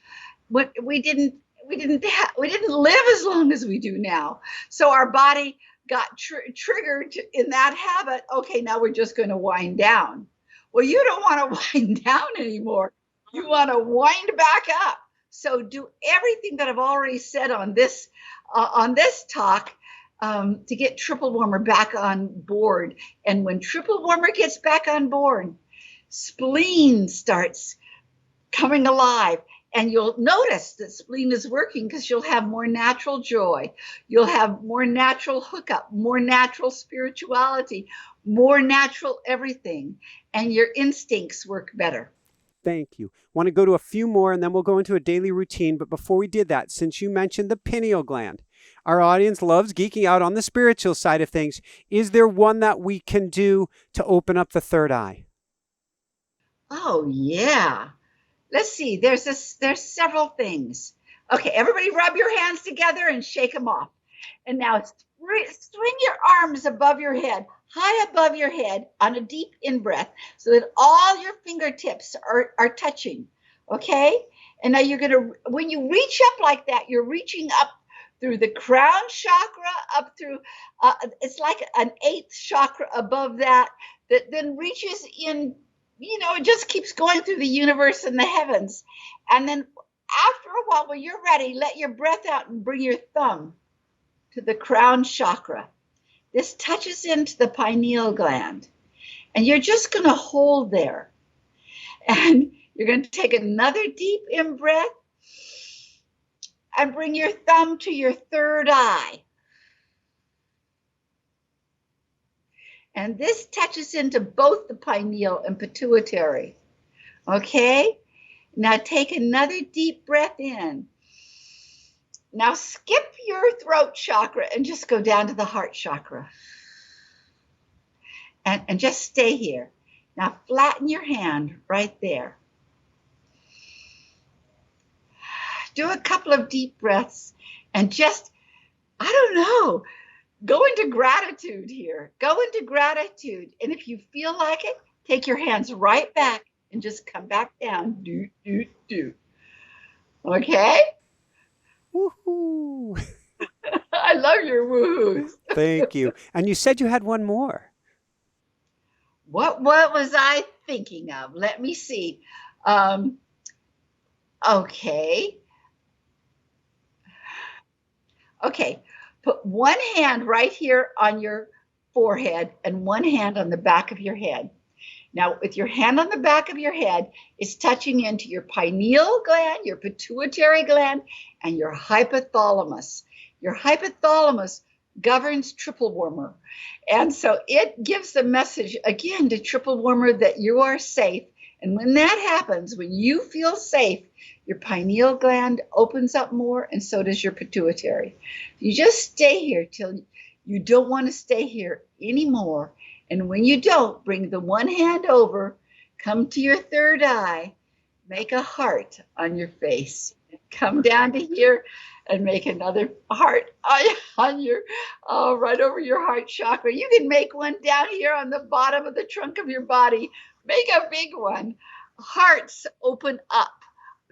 we didn't live as long as we do now. So our body got triggered in that habit. Okay, now we're just going to wind down. Well, you don't want to wind down anymore. You want to wind back up. So do everything that I've already said on this talk to get Triple Warmer back on board. And when Triple Warmer gets back on board, spleen starts coming alive. And you'll notice that spleen is working because you'll have more natural joy. You'll have more natural hookup, more natural spirituality, more natural everything. And your instincts work better. Thank you. Want to go to a few more and then we'll go into a daily routine. But before we did that, since you mentioned the pineal gland, our audience loves geeking out on the spiritual side of things. Is there one that we can do to open up the third eye? Oh, yeah. Let's see. There's several things. Okay, everybody rub your hands together and shake them off. And now swing your arms above your head, high above your head on a deep in-breath so that all your fingertips are touching, okay? And now you're going to, when you reach up like that, you're reaching up through the crown chakra, up through, it's like an 8th chakra above that then reaches in, it just keeps going through the universe and the heavens. And then after a while, when you're ready, let your breath out and bring your thumb to the crown chakra. This touches into the pineal gland. And you're just going to hold there. And you're going to take another deep in-breath and bring your thumb to your third eye. And this touches into both the pineal and pituitary. Okay? Now take another deep breath in. Now skip your throat chakra and just go down to the heart chakra. And just stay here. Now flatten your hand right there. Do a couple of deep breaths and just, I don't know, go into gratitude here. Go into gratitude. And if you feel like it, take your hands right back and just come back down. Do, do, do. Okay? Woohoo! I love your woohoos. Thank you. And you said you had one more. What was I thinking of? Let me see. Okay. Okay. Put one hand right here on your forehead and one hand on the back of your head. Now, with your hand on the back of your head, it's touching into your pineal gland, your pituitary gland, and your hypothalamus. Your hypothalamus governs Triple Warmer. And so it gives the message, again, to Triple Warmer that you are safe. And when that happens, when you feel safe, your pineal gland opens up more, and so does your pituitary. You just stay here till you don't want to stay here anymore. And when you don't, bring the one hand over, come to your third eye, make a heart on your face. Come down to here and make another heart on your, right over your heart chakra. You can make one down here on the bottom of the trunk of your body. Make a big one. Hearts open up.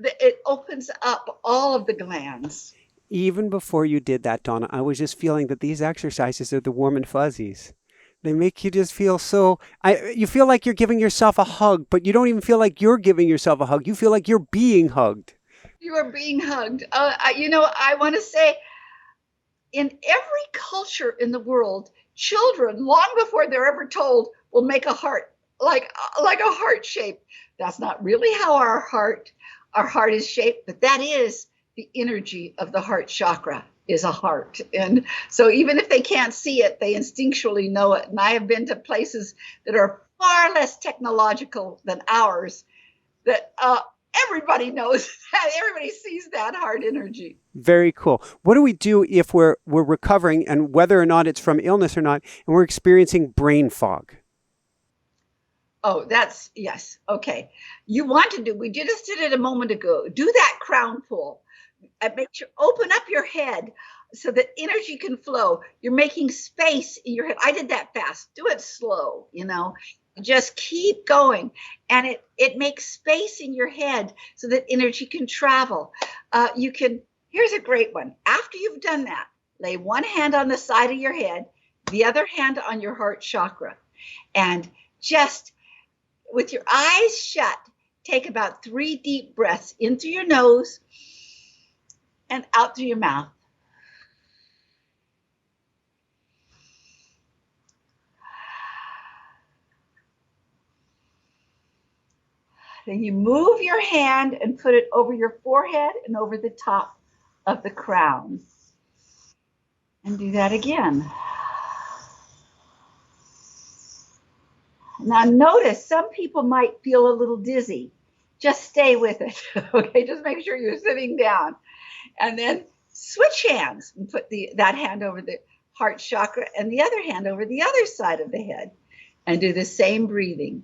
It opens up all of the glands. Even before you did that, Donna, I was just feeling that these exercises are the warm and fuzzies. They make you just feel so, you feel like you're giving yourself a hug, but you don't even feel like you're giving yourself a hug. You feel like you're being hugged. You are being hugged. I want to say, in every culture in the world, children, long before they're ever told, will make a heart, like a heart shape. That's not really how our heart is shaped, but that is the energy of the heart chakra, is a heart. And so even if they can't see it, they instinctually know it. And I have been to places that are far less technological than ours, that everybody knows that, everybody sees that heart energy. Very cool. What do we do if we're recovering, and whether or not it's from illness or not, and we're experiencing brain fog? Oh, yes. Okay. We just did it a moment ago. Do that crown pull. Make sure, open up your head so that energy can flow. You're making space in your head. I did that fast. Do it slow, Just keep going. And it makes space in your head so that energy can travel. Here's a great one. After you've done that, lay one hand on the side of your head the other hand on your heart chakra. And just with your eyes shut, take about 3 deep breaths in through your nose and out through your mouth. Then you move your hand and put it over your forehead and over the top of the crown. And do that again. Now notice some people might feel a little dizzy. Just stay with it, okay? Just make sure you're sitting down. And then switch hands and put that hand over the heart chakra and the other hand over the other side of the head. And do the same breathing.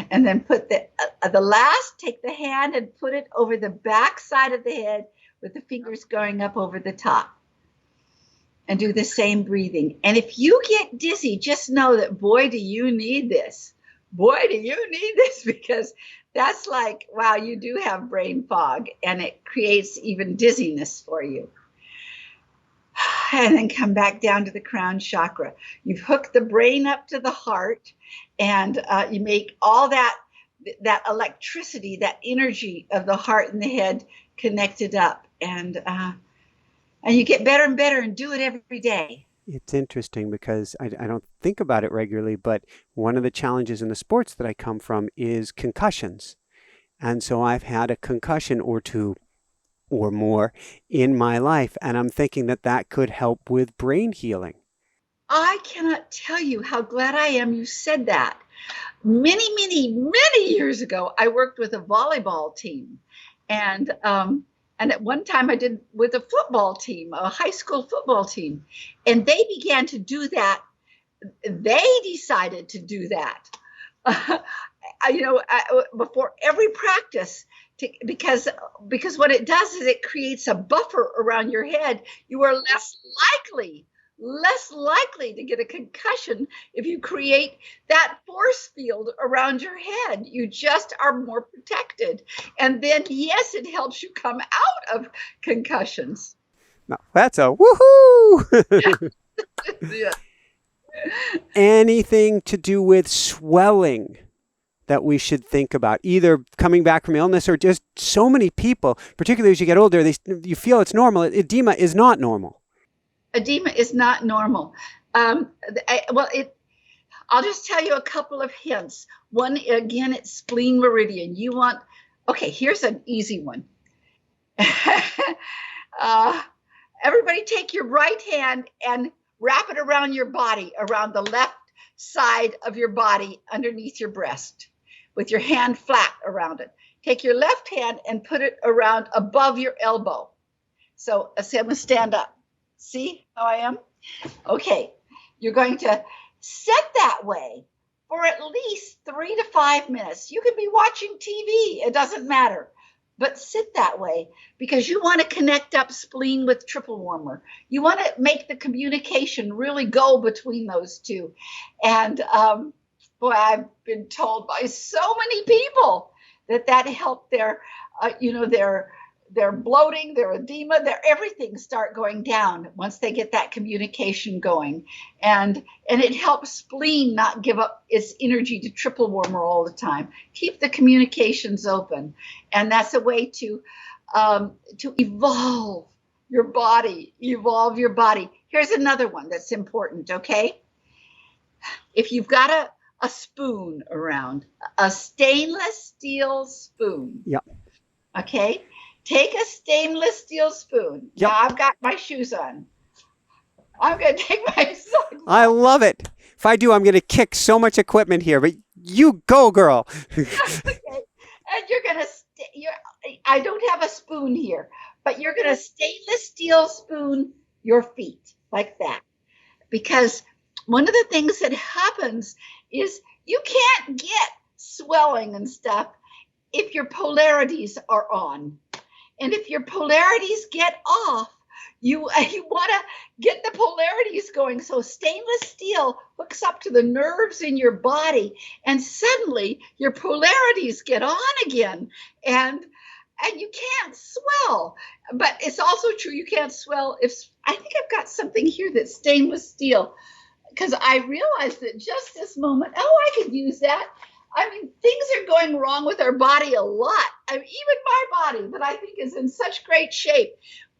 And then put the last, take the hand and put it over the back side of the head with the fingers going up over the top. And do the same breathing. And if you get dizzy, just know that, boy, do you need this. Boy, do you need this, because that's like, wow, you do have brain fog, and it creates even dizziness for you. And then come back down to the crown chakra. You've hooked the brain up to the heart, and you make all that electricity, that energy of the heart and the head connected up. And you get better and better, and do it every day. It's interesting because I don't think about it regularly, but one of the challenges in the sports that I come from is concussions. And so I've had a concussion or two or more in my life, and I'm thinking that could help with brain healing. I cannot tell you how glad I am you said that. Many, many, many years ago, I worked with a volleyball team, and at one time I did with a football team, a high school football team, and they began to do that. They decided to do that, before every practice. Because what it does is it creates a buffer around your head. You are less likely to get a concussion if you create that force field around your head. You just are more protected. And then, yes, it helps you come out of concussions. Now, that's a woohoo! Yeah. Anything to do with swelling that we should think about, either coming back from illness or just so many people, particularly as you get older, you feel it's normal. Edema is not normal. Edema is not normal. I'll just tell you a couple of hints. One, again, it's spleen meridian. Here's an easy one. Everybody take your right hand and wrap it around your body, around the left side of your body underneath your breast, with your hand flat around it. Take your left hand and put it around above your elbow. So I'm going to stand up. See how I am? Okay. You're going to sit that way for at least 3 to 5 minutes. You could be watching TV. It doesn't matter. But sit that way because you want to connect up spleen with triple warmer. You want to make the communication really go between those two. And I've been told by so many people that helped their bloating, their edema, their everything start going down once they get that communication going. And it helps spleen not give up its energy to triple warmer all the time. Keep the communications open. And that's a way to evolve your body. Here's another one that's important, okay? If you've got a spoon around, a stainless steel spoon. Yep. Okay? Take a stainless steel spoon. Yep. Now I've got my shoes on. I'm going to take my socks. I love it. If I do, I'm going to kick so much equipment here, but you go, girl. Okay. And you're going to I don't have a spoon here, but you're going to stainless steel spoon your feet like that. Because one of the things that happens is you can't get swelling and stuff if your polarities are on. And if your polarities get off, You want to get the polarities going. So stainless steel hooks up to the nerves in your body, and suddenly your polarities get on again, and you can't swell. But it's also true you can't swell if, I think I've got something here that's stainless steel, because I realized that just this moment, I could use that. I mean, things are going wrong with our body a lot. I mean, even my body that I think is in such great shape.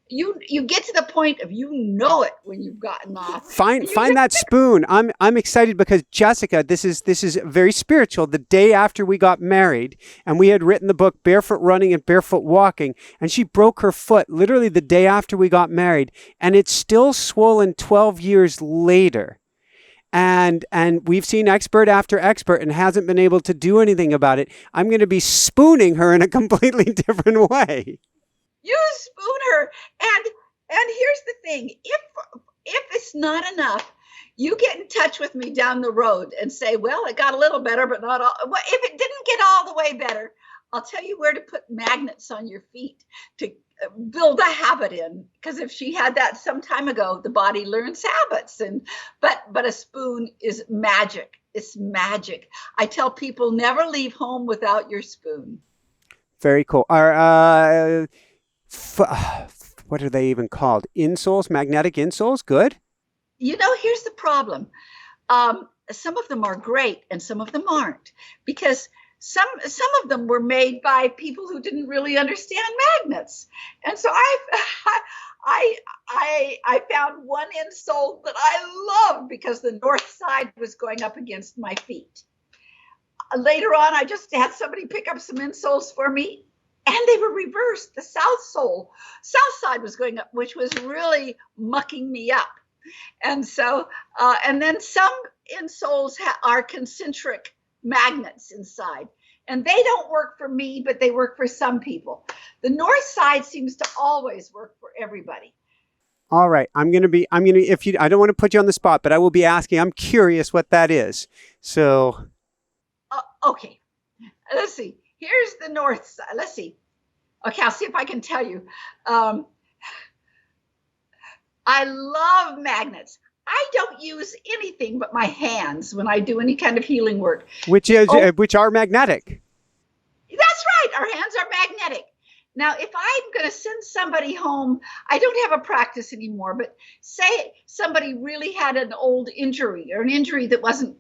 You get to the point of it when you've gotten off. Find that spoon. I'm excited because Jessica, this is very spiritual. The day after we got married, and we had written the book Barefoot Running and Barefoot Walking, and she broke her foot literally the day after we got married, and it's still swollen 12 years later. And we've seen expert after expert and hasn't been able to do anything about it. I'm going to be spooning her in a completely different way. You spoon her, and here's the thing: if it's not enough, you get in touch with me down the road and say, "Well, it got a little better, but not all." Well, if it didn't get all the way better, I'll tell you where to put magnets on your feet to build a habit in. Because if she had that some time ago, the body learns habits, but a spoon is magic. It's magic. I tell people never leave home without your spoon. Very cool. What are they even called? Insoles, magnetic insoles? Good. Here's the problem. Some of them are great and some of them aren't, because some of them were made by people who didn't really understand magnets. And so I found one insole that I loved because the north side was going up against my feet. Later on, I just had somebody pick up some insoles for me, and they were reversed. The south side was going up, which was really mucking me up. And so, and then some insoles are concentric magnets inside, and they don't work for me, but they work for some people. The north side seems to always work for everybody. All right. I don't want to put you on the spot, but I will be asking. I'm curious what that is. So. Okay. Let's see. Here's the north side. Let's see. Okay, I'll see if I can tell you. I love magnets. I don't use anything but my hands when I do any kind of healing work. Which are magnetic. That's right. Our hands are magnetic. Now, if I'm going to send somebody home, I don't have a practice anymore, but say somebody really had an old injury or an injury that wasn't,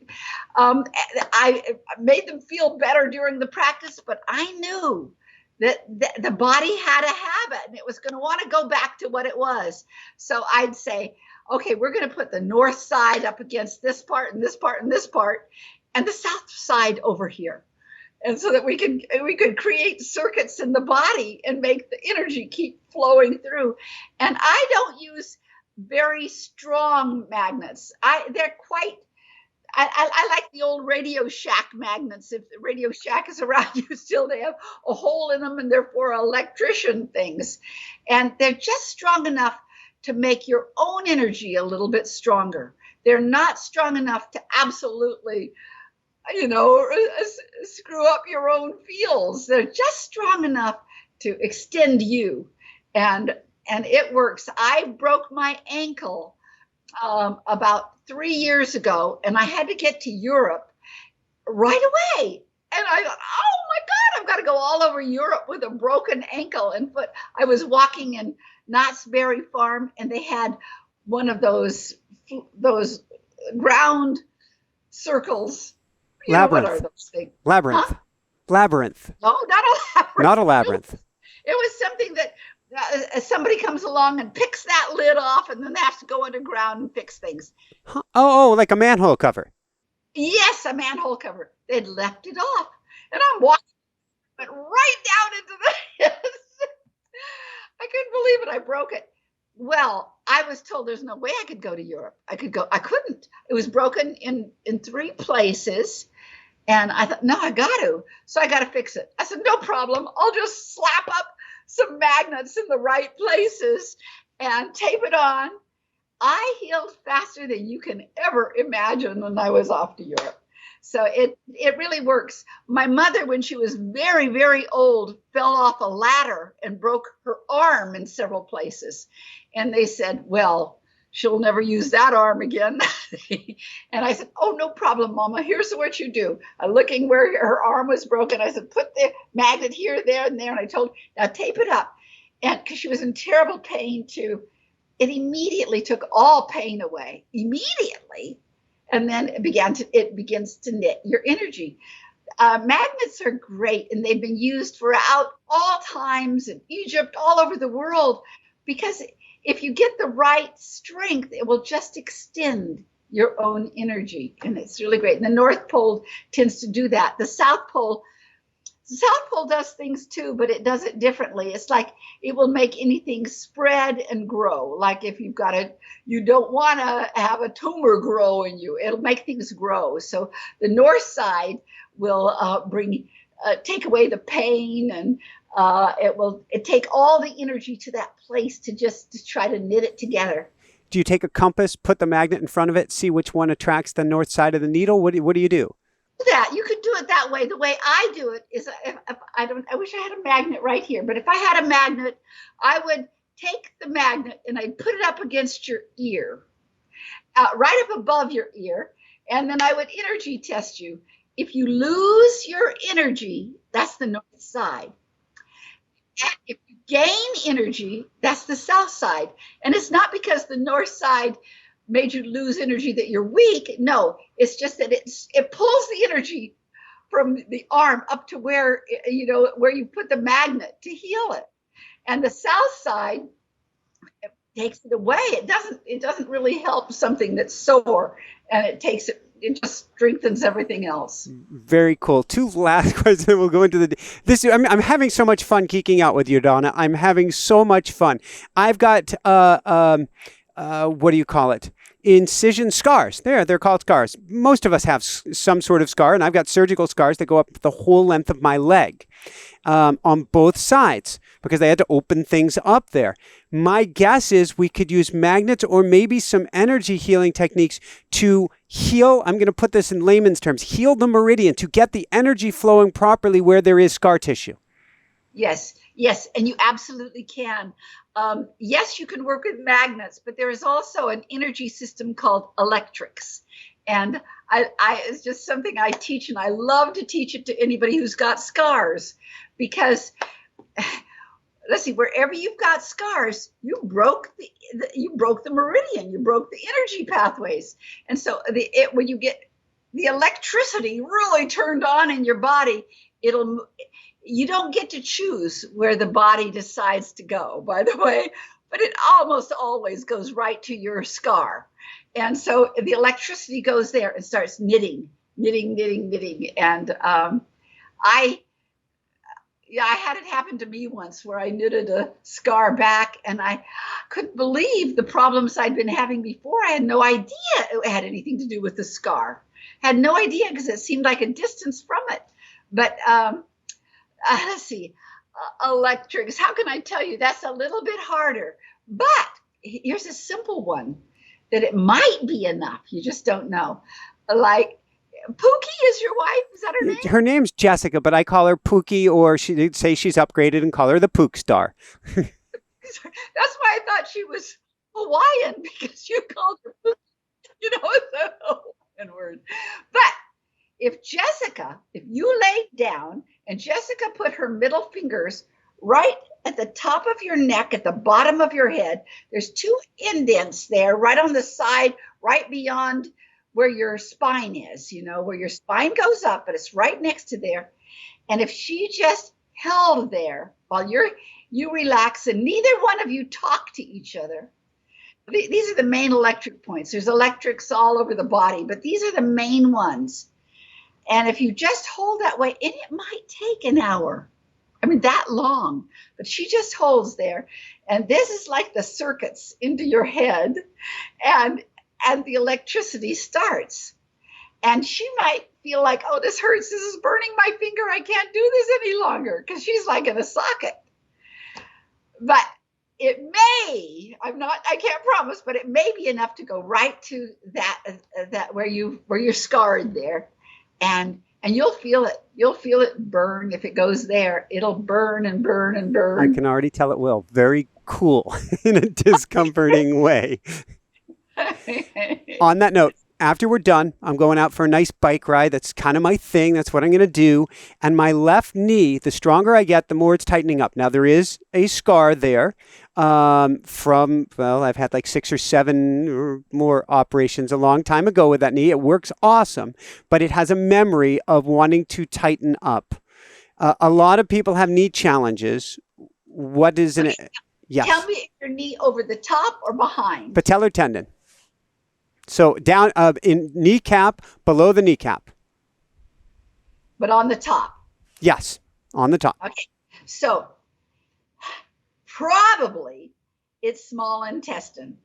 I made them feel better during the practice, but I knew that the body had a habit and it was going to want to go back to what it was. So I'd say, okay, we're going to put the north side up against this part and this part and this part, and the south side over here. And so that we could create circuits in the body and make the energy keep flowing through. And I don't use very strong magnets. They're quite, I like the old Radio Shack magnets. If the Radio Shack is around you still, they have a hole in them and they're for electrician things. And they're just strong enough to make your own energy a little bit stronger. They're not strong enough to absolutely, screw up your own feels. They're just strong enough to extend you. And it works. I broke my ankle about 3 years ago, and I had to get to Europe right away. And I thought, oh my God, I've got to go all over Europe with a broken ankle and foot. I was walking in Knott's Berry Farm, and they had one of those ground circles. Labyrinth. What are those things? Labyrinth. Huh? Labyrinth. No, not a labyrinth. Not a labyrinth. It was something that somebody comes along and picks that lid off, and then they have to go underground and fix things. Huh? Oh, like a manhole cover. Yes, a manhole cover. They'd left it off, and I'm walking, went right down into the. I couldn't believe it. I broke it. Well, I was told there's no way I could go to Europe. I couldn't. It was broken in 3 places. And I thought, no, I got to. So I got to fix it. I said, no problem. I'll just slap up some magnets in the right places and tape it on. I healed faster than you can ever imagine when I was off to Europe. So it really works. My mother, when she was very, very old, fell off a ladder and broke her arm in several places. And they said, well, she'll never use that arm again. And I said, oh, no problem, Mama. Here's what you do. Looking where her arm was broken, I said, put the magnet here, there, and there. And I told her, now tape it up. And because she was in terrible pain too, it immediately took all pain away. Immediately. And then it begins to knit your energy. Magnets are great, and they've been used throughout all times in Egypt, all over the world, because if you get the right strength, it will just extend your own energy, and it's really great. And the North Pole tends to do that. The South Pole does things too, but it does it differently. It's like it will make anything spread and grow. Like if you don't want to have a tumor grow in you, it'll make things grow. So the North side will take away the pain, and it take all the energy to that place to try to knit it together. Do you take a compass, put the magnet in front of it, see which one attracts the north side of the needle? What do you do? That you could do it that way. The way I do it is, if I wish I had a magnet right here, but if I had a magnet, I would take the magnet and I'd put it up against your ear, right up above your ear, and then I would energy test you. If you lose your energy, that's the north side. And if you gain energy, that's the south side. And it's not because the north side made you lose energy that you're weak. No, it's just that it pulls the energy from the arm up to where you put the magnet to heal it. And the south side takes it away. It doesn't really help something that's sore, and it just strengthens everything else. Very cool. Two last questions. We'll go into this. I'm having so much fun geeking out with you, Donna. I'm having so much fun. I've got what do you call it? Incision scars. They're called scars. Most of us have some sort of scar, and I've got surgical scars that go up the whole length of my leg on both sides because they had to open things up there. My guess is we could use magnets or maybe some energy healing techniques to heal. I'm going to put this in layman's terms. Heal the meridian to get the energy flowing properly where there is scar tissue. Yes, and you absolutely can. Yes, you can work with magnets, but there is also an energy system called electrics. And it's just something I teach, and I love to teach it to anybody who's got scars, because let's see, wherever you've got scars, you broke the meridian, you broke the energy pathways. And so when you get the electricity really turned on in your body, you don't get to choose where the body decides to go, by the way, but it almost always goes right to your scar. And so the electricity goes there and starts knitting. And I had it happen to me once where I knitted a scar back, and I couldn't believe the problems I'd been having before. I had no idea it had anything to do with the scar. Had no idea because it seemed like a distance from it. But let's see, electrics. How can I tell you? That's a little bit harder. But here's a simple one that it might be enough. You just don't know. Like, Pookie is your wife? Is that her name? Her name's Jessica, but I call her Pookie, or she'd say she's upgraded and call her the Pook Star. That's why I thought she was Hawaiian, because you called her Pookie. It's a Hawaiian word. But if you laid down and Jessica put her middle fingers right at the top of your neck, at the bottom of your head, there's two indents there, right on the side, right beyond where your spine is, where your spine goes up, but it's right next to there. And if she just held there while you relax and neither one of you talk to each other. These are the main electric points. There's electrics all over the body, but these are the main ones. And if you just hold that way, and it might take an hour, that long, but she just holds there. And this is like the circuits into your head, and the electricity starts. And she might feel like, oh, this hurts. This is burning my finger. I can't do this any longer, because she's like in a socket. But it may, I can't promise, but it may be enough to go right to that where you're scarred there. and you'll feel it. You'll feel it burn. If it goes there, it'll burn and burn and burn. I can already tell it will. Very cool in a discomforting way. On that note, after we're done, I'm going out for a nice bike ride. That's kind of my thing. That's what I'm going to do. And my left knee, the stronger I get, the more it's tightening up. Now, there is a scar there from, well, I've had like 6 or 7 or more operations a long time ago with that knee. It works awesome, but it has a memory of wanting to tighten up. A lot of people have knee challenges. What is it? Yes. Tell me if your knee over the top or behind. Patellar tendon. So down in kneecap, below the kneecap. But on the top. Yes, on the top. Okay. So probably it's small intestine.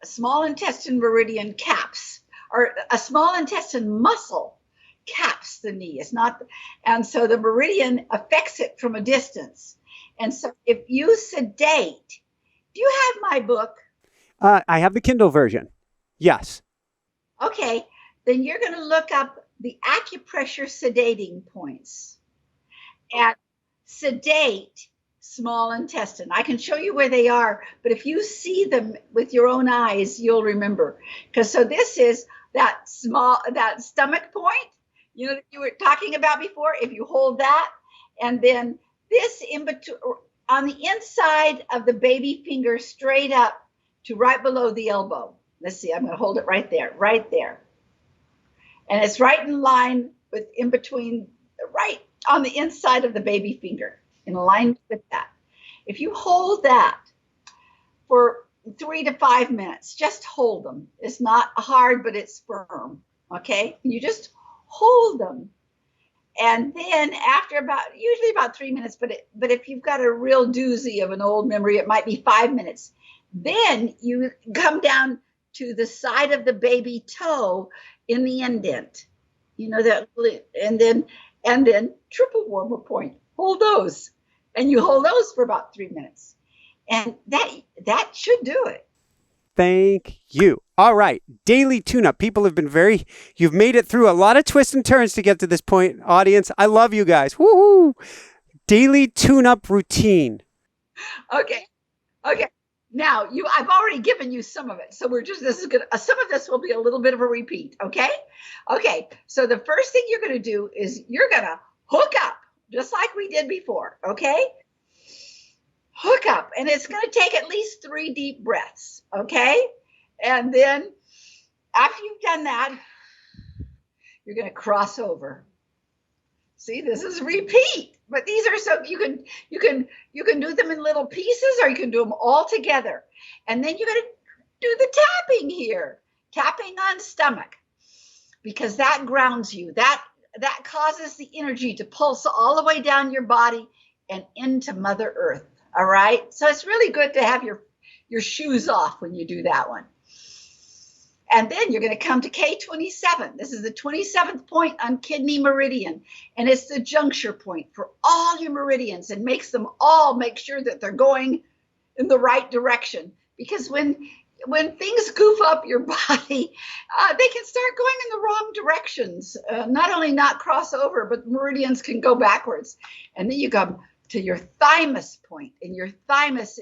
A small intestine meridian caps, or a small intestine muscle caps the knee. It's not, and so the meridian affects it from a distance. And so if you sedate, do you have my book? I have the Kindle version. Yes. Okay, then you're going to look up the acupressure sedating points and sedate small intestine. I can show you where they are, but if you see them with your own eyes, you'll remember. Because so this is that stomach point, you know, that you were talking about before. If you hold that, and then this in between, on the inside of the baby finger, straight up to right below the elbow. Let's see, I'm going to hold it right there. And it's right in line with in between, right on the inside of the baby finger, in alignment with that. If you hold that for 3 to 5 minutes, just hold them. It's not hard, but it's firm, okay? You just hold them. And then after usually about 3 minutes, but if you've got a real doozy of an old memory, it might be 5 minutes. Then you come down to the side of the baby toe in the indent, you know, that, and then triple warmer point. Hold those, and you hold those for about 3 minutes, and that should do it. Thank you. All right, daily tune-up. People have been you've made it through a lot of twists and turns to get to this point, audience. I love you guys. Woohoo! Daily tune-up routine. Okay. Now, I've already given you some of it. So some of this will be a little bit of a repeat, okay? Okay, so the first thing you're going to do is you're going to hook up, just like we did before, okay? Hook up, and it's going to take at least 3 deep breaths, okay? And then after you've done that, you're going to cross over. See, this is repeat, but these are so you can do them in little pieces, or you can do them all together. And then you're going to do the tapping here, tapping on stomach, because that grounds you. That causes the energy to pulse all the way down your body and into Mother Earth. All right. So it's really good to have your shoes off when you do that one. And then you're going to come to K27. This is the 27th point on kidney meridian. And it's the juncture point for all your meridians, and makes them all make sure that they're going in the right direction. Because when things goof up your body, they can start going in the wrong directions. Not only not cross over, but meridians can go backwards. And then you come to your thymus point. And your thymus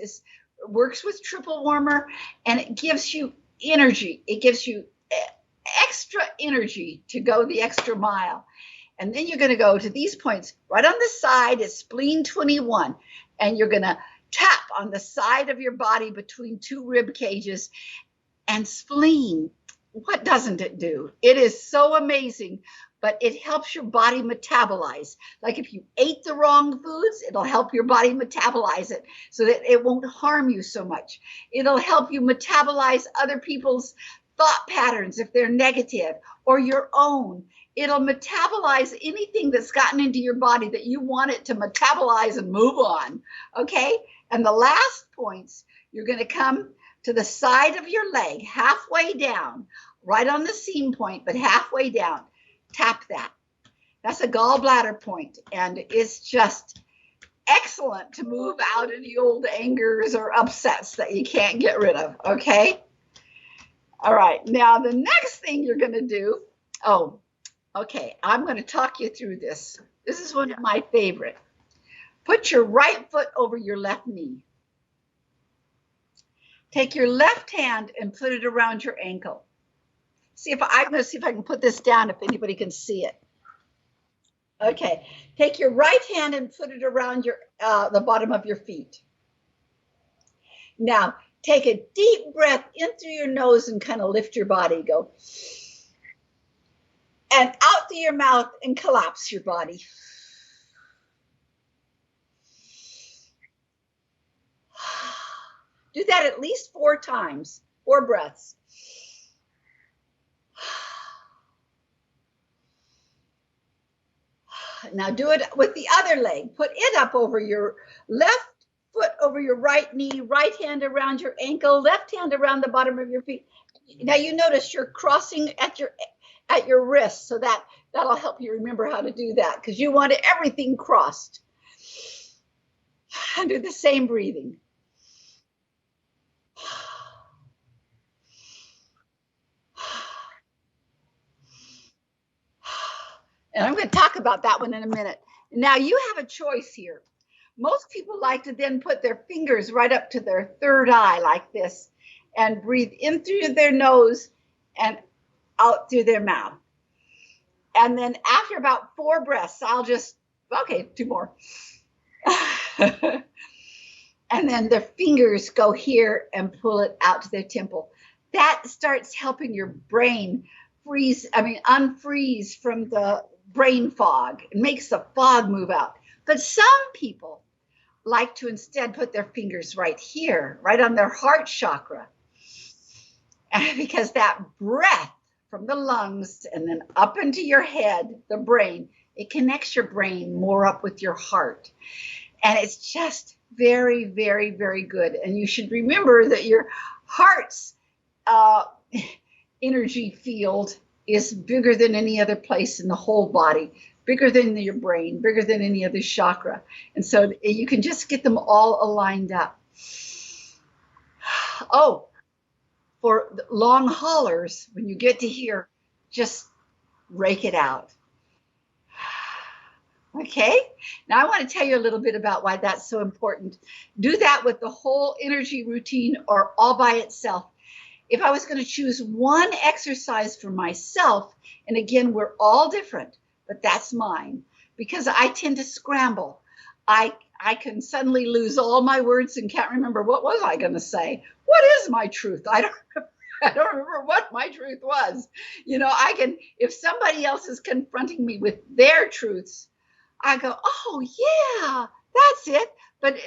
works with triple warmer, and it gives you energy. It gives you extra energy to go the extra mile. And then you're going to go to these points. Right on the side is spleen 21. And you're going to tap on the side of your body between 2 rib cages. And spleen, what doesn't it do? It is so amazing, but it helps your body metabolize. Like if you ate the wrong foods, it'll help your body metabolize it so that it won't harm you so much. It'll help you metabolize other people's thought patterns if they're negative, or your own. It'll metabolize anything that's gotten into your body that you want it to metabolize and move on. Okay? And the last points, you're going to come to the side of your leg, halfway down, right on the seam point, but halfway down. Tap that. That's a gallbladder point, and it's just excellent to move out any old angers or upsets that you can't get rid of, okay? All right, now the next thing you're going to do, Okay, I'm going to talk you through this. This is one of my favorite. Put your right foot over your left knee. Take your left hand and put it around your ankle. I'm going to see if I can put this down if anybody can see it. Okay, take your right hand and put it around the bottom of your feet. Now, take a deep breath in through your nose and kind of lift your body. Go. And out through your mouth and collapse your body. Do that at least 4 times, 4 breaths. Now do it with the other leg. Put it up over your left foot over your right knee, right hand around your ankle, left hand around the bottom of your feet. Now you notice you're crossing at your wrist, so that'll help you remember how to do that, because you want everything crossed. And do the same breathing. And I'm going to talk about that one in a minute. Now you have a choice here. Most people like to then put their fingers right up to their third eye like this and breathe in through their nose and out through their mouth. And then after about 4 breaths, 2 more. And then their fingers go here and pull it out to their temple. That starts helping your brain unfreeze from the brain fog. It makes the fog move out. But some people like to instead put their fingers right here, right on their heart chakra. Because that breath from the lungs and then up into your head, the brain, it connects your brain more up with your heart. And it's just very, very, very good. And you should remember that your heart's energy field is bigger than any other place in the whole body, bigger than your brain, bigger than any other chakra. And so you can just get them all aligned up. Oh, for long haulers, when you get to here, just rake it out. Okay, now I want to tell you a little bit about why that's so important. Do that with the whole energy routine or all by itself. If I was going to choose one exercise for myself, and again, we're all different, but that's mine, because I tend to scramble. I can suddenly lose all my words and can't remember what was I going to say. What is my truth? I don't remember what my truth was. If somebody else is confronting me with their truths, I go, oh yeah, that's it. But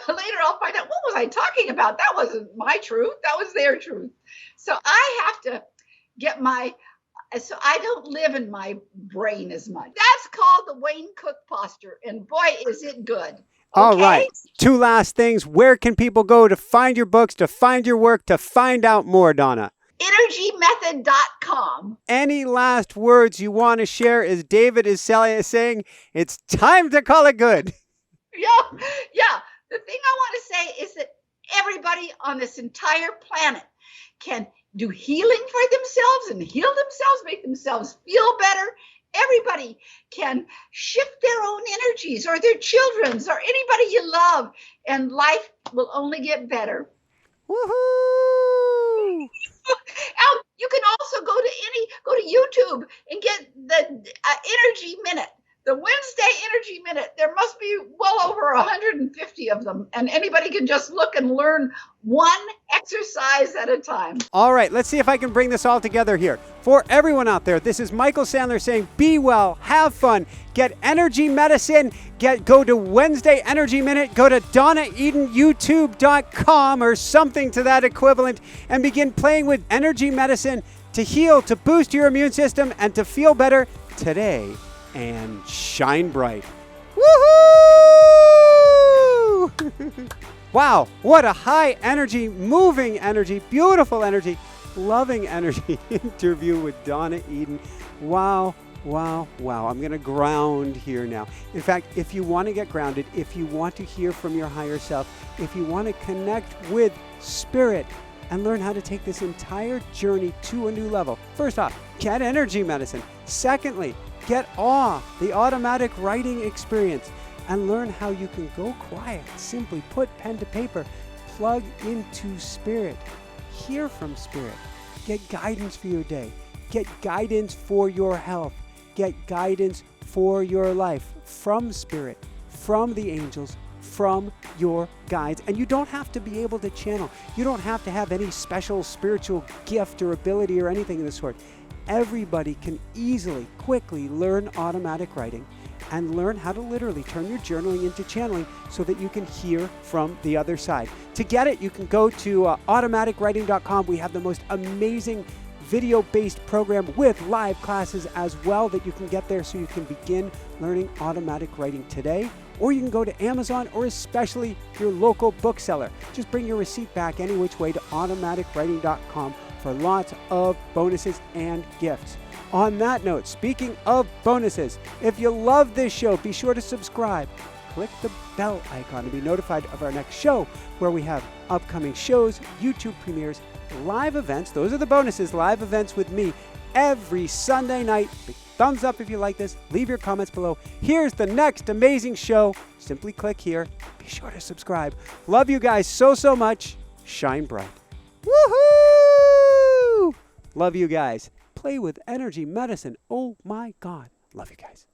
later I'll find out, what was I talking about? That wasn't my truth. That was their truth. So I have to so I don't live in my brain as much. That's called the Wayne Cook posture. And boy, is it good. Okay? All right. 2 last things. Where can people go to find your books, to find your work, to find out more, Donna? EnergyMethod.com. Any last words you want to share as David is saying, it's time to call it good. Yeah. The thing I want to say is that everybody on this entire planet can do healing for themselves and heal themselves, make themselves feel better. Everybody can shift their own energies or their children's or anybody you love, and life will only get better. Woohoo! You can also go to YouTube and get the Energy Minute. The Wednesday Energy Minute. There must be well over 150 of them, and anybody can just look and learn one exercise at a time. All right, let's see if I can bring this all together here. For everyone out there, this is Michael Sandler saying, be well, have fun, get energy medicine, go to Wednesday Energy Minute, go to DonnaEdenYouTube.com or something to that equivalent, and begin playing with energy medicine to heal, to boost your immune system, and to feel better today. And shine bright. Woohoo! Wow, what a high energy, moving energy, beautiful energy, loving energy interview with Donna Eden. Wow. I'm going to ground here now. In fact, if you want to get grounded, if you want to hear from your higher self, if you want to connect with spirit, and learn how to take this entire journey to a new level. First off, get energy medicine. Secondly, get AWE, the automatic writing experience, and learn how you can go quiet. Simply put pen to paper, plug into spirit, hear from spirit, get guidance for your day, get guidance for your health, get guidance for your life from spirit, from the angels, from your guides. And you don't have to be able to channel. You don't have to have any special spiritual gift or ability or anything of the sort. Everybody can easily, quickly learn automatic writing and learn how to literally turn your journaling into channeling so that you can hear from the other side. To get it, you can go to automaticwriting.com. We have the most amazing video-based program with live classes as well that you can get there so you can begin learning automatic writing today. Or you can go to Amazon or especially your local bookseller. Just bring your receipt back any which way to automaticwriting.com for lots of bonuses and gifts. On that note, speaking of bonuses, if you love this show, be sure to subscribe. Click the bell icon to be notified of our next show, where we have upcoming shows, YouTube premieres, live events. Those are the bonuses, live events with me every Sunday night. Big thumbs up if you like this. Leave your comments below. Here's the next amazing show. Simply click here. Be sure to subscribe. Love you guys so, so much. Shine bright. Woohoo! Love you guys. Play with energy medicine. Oh my God. Love you guys.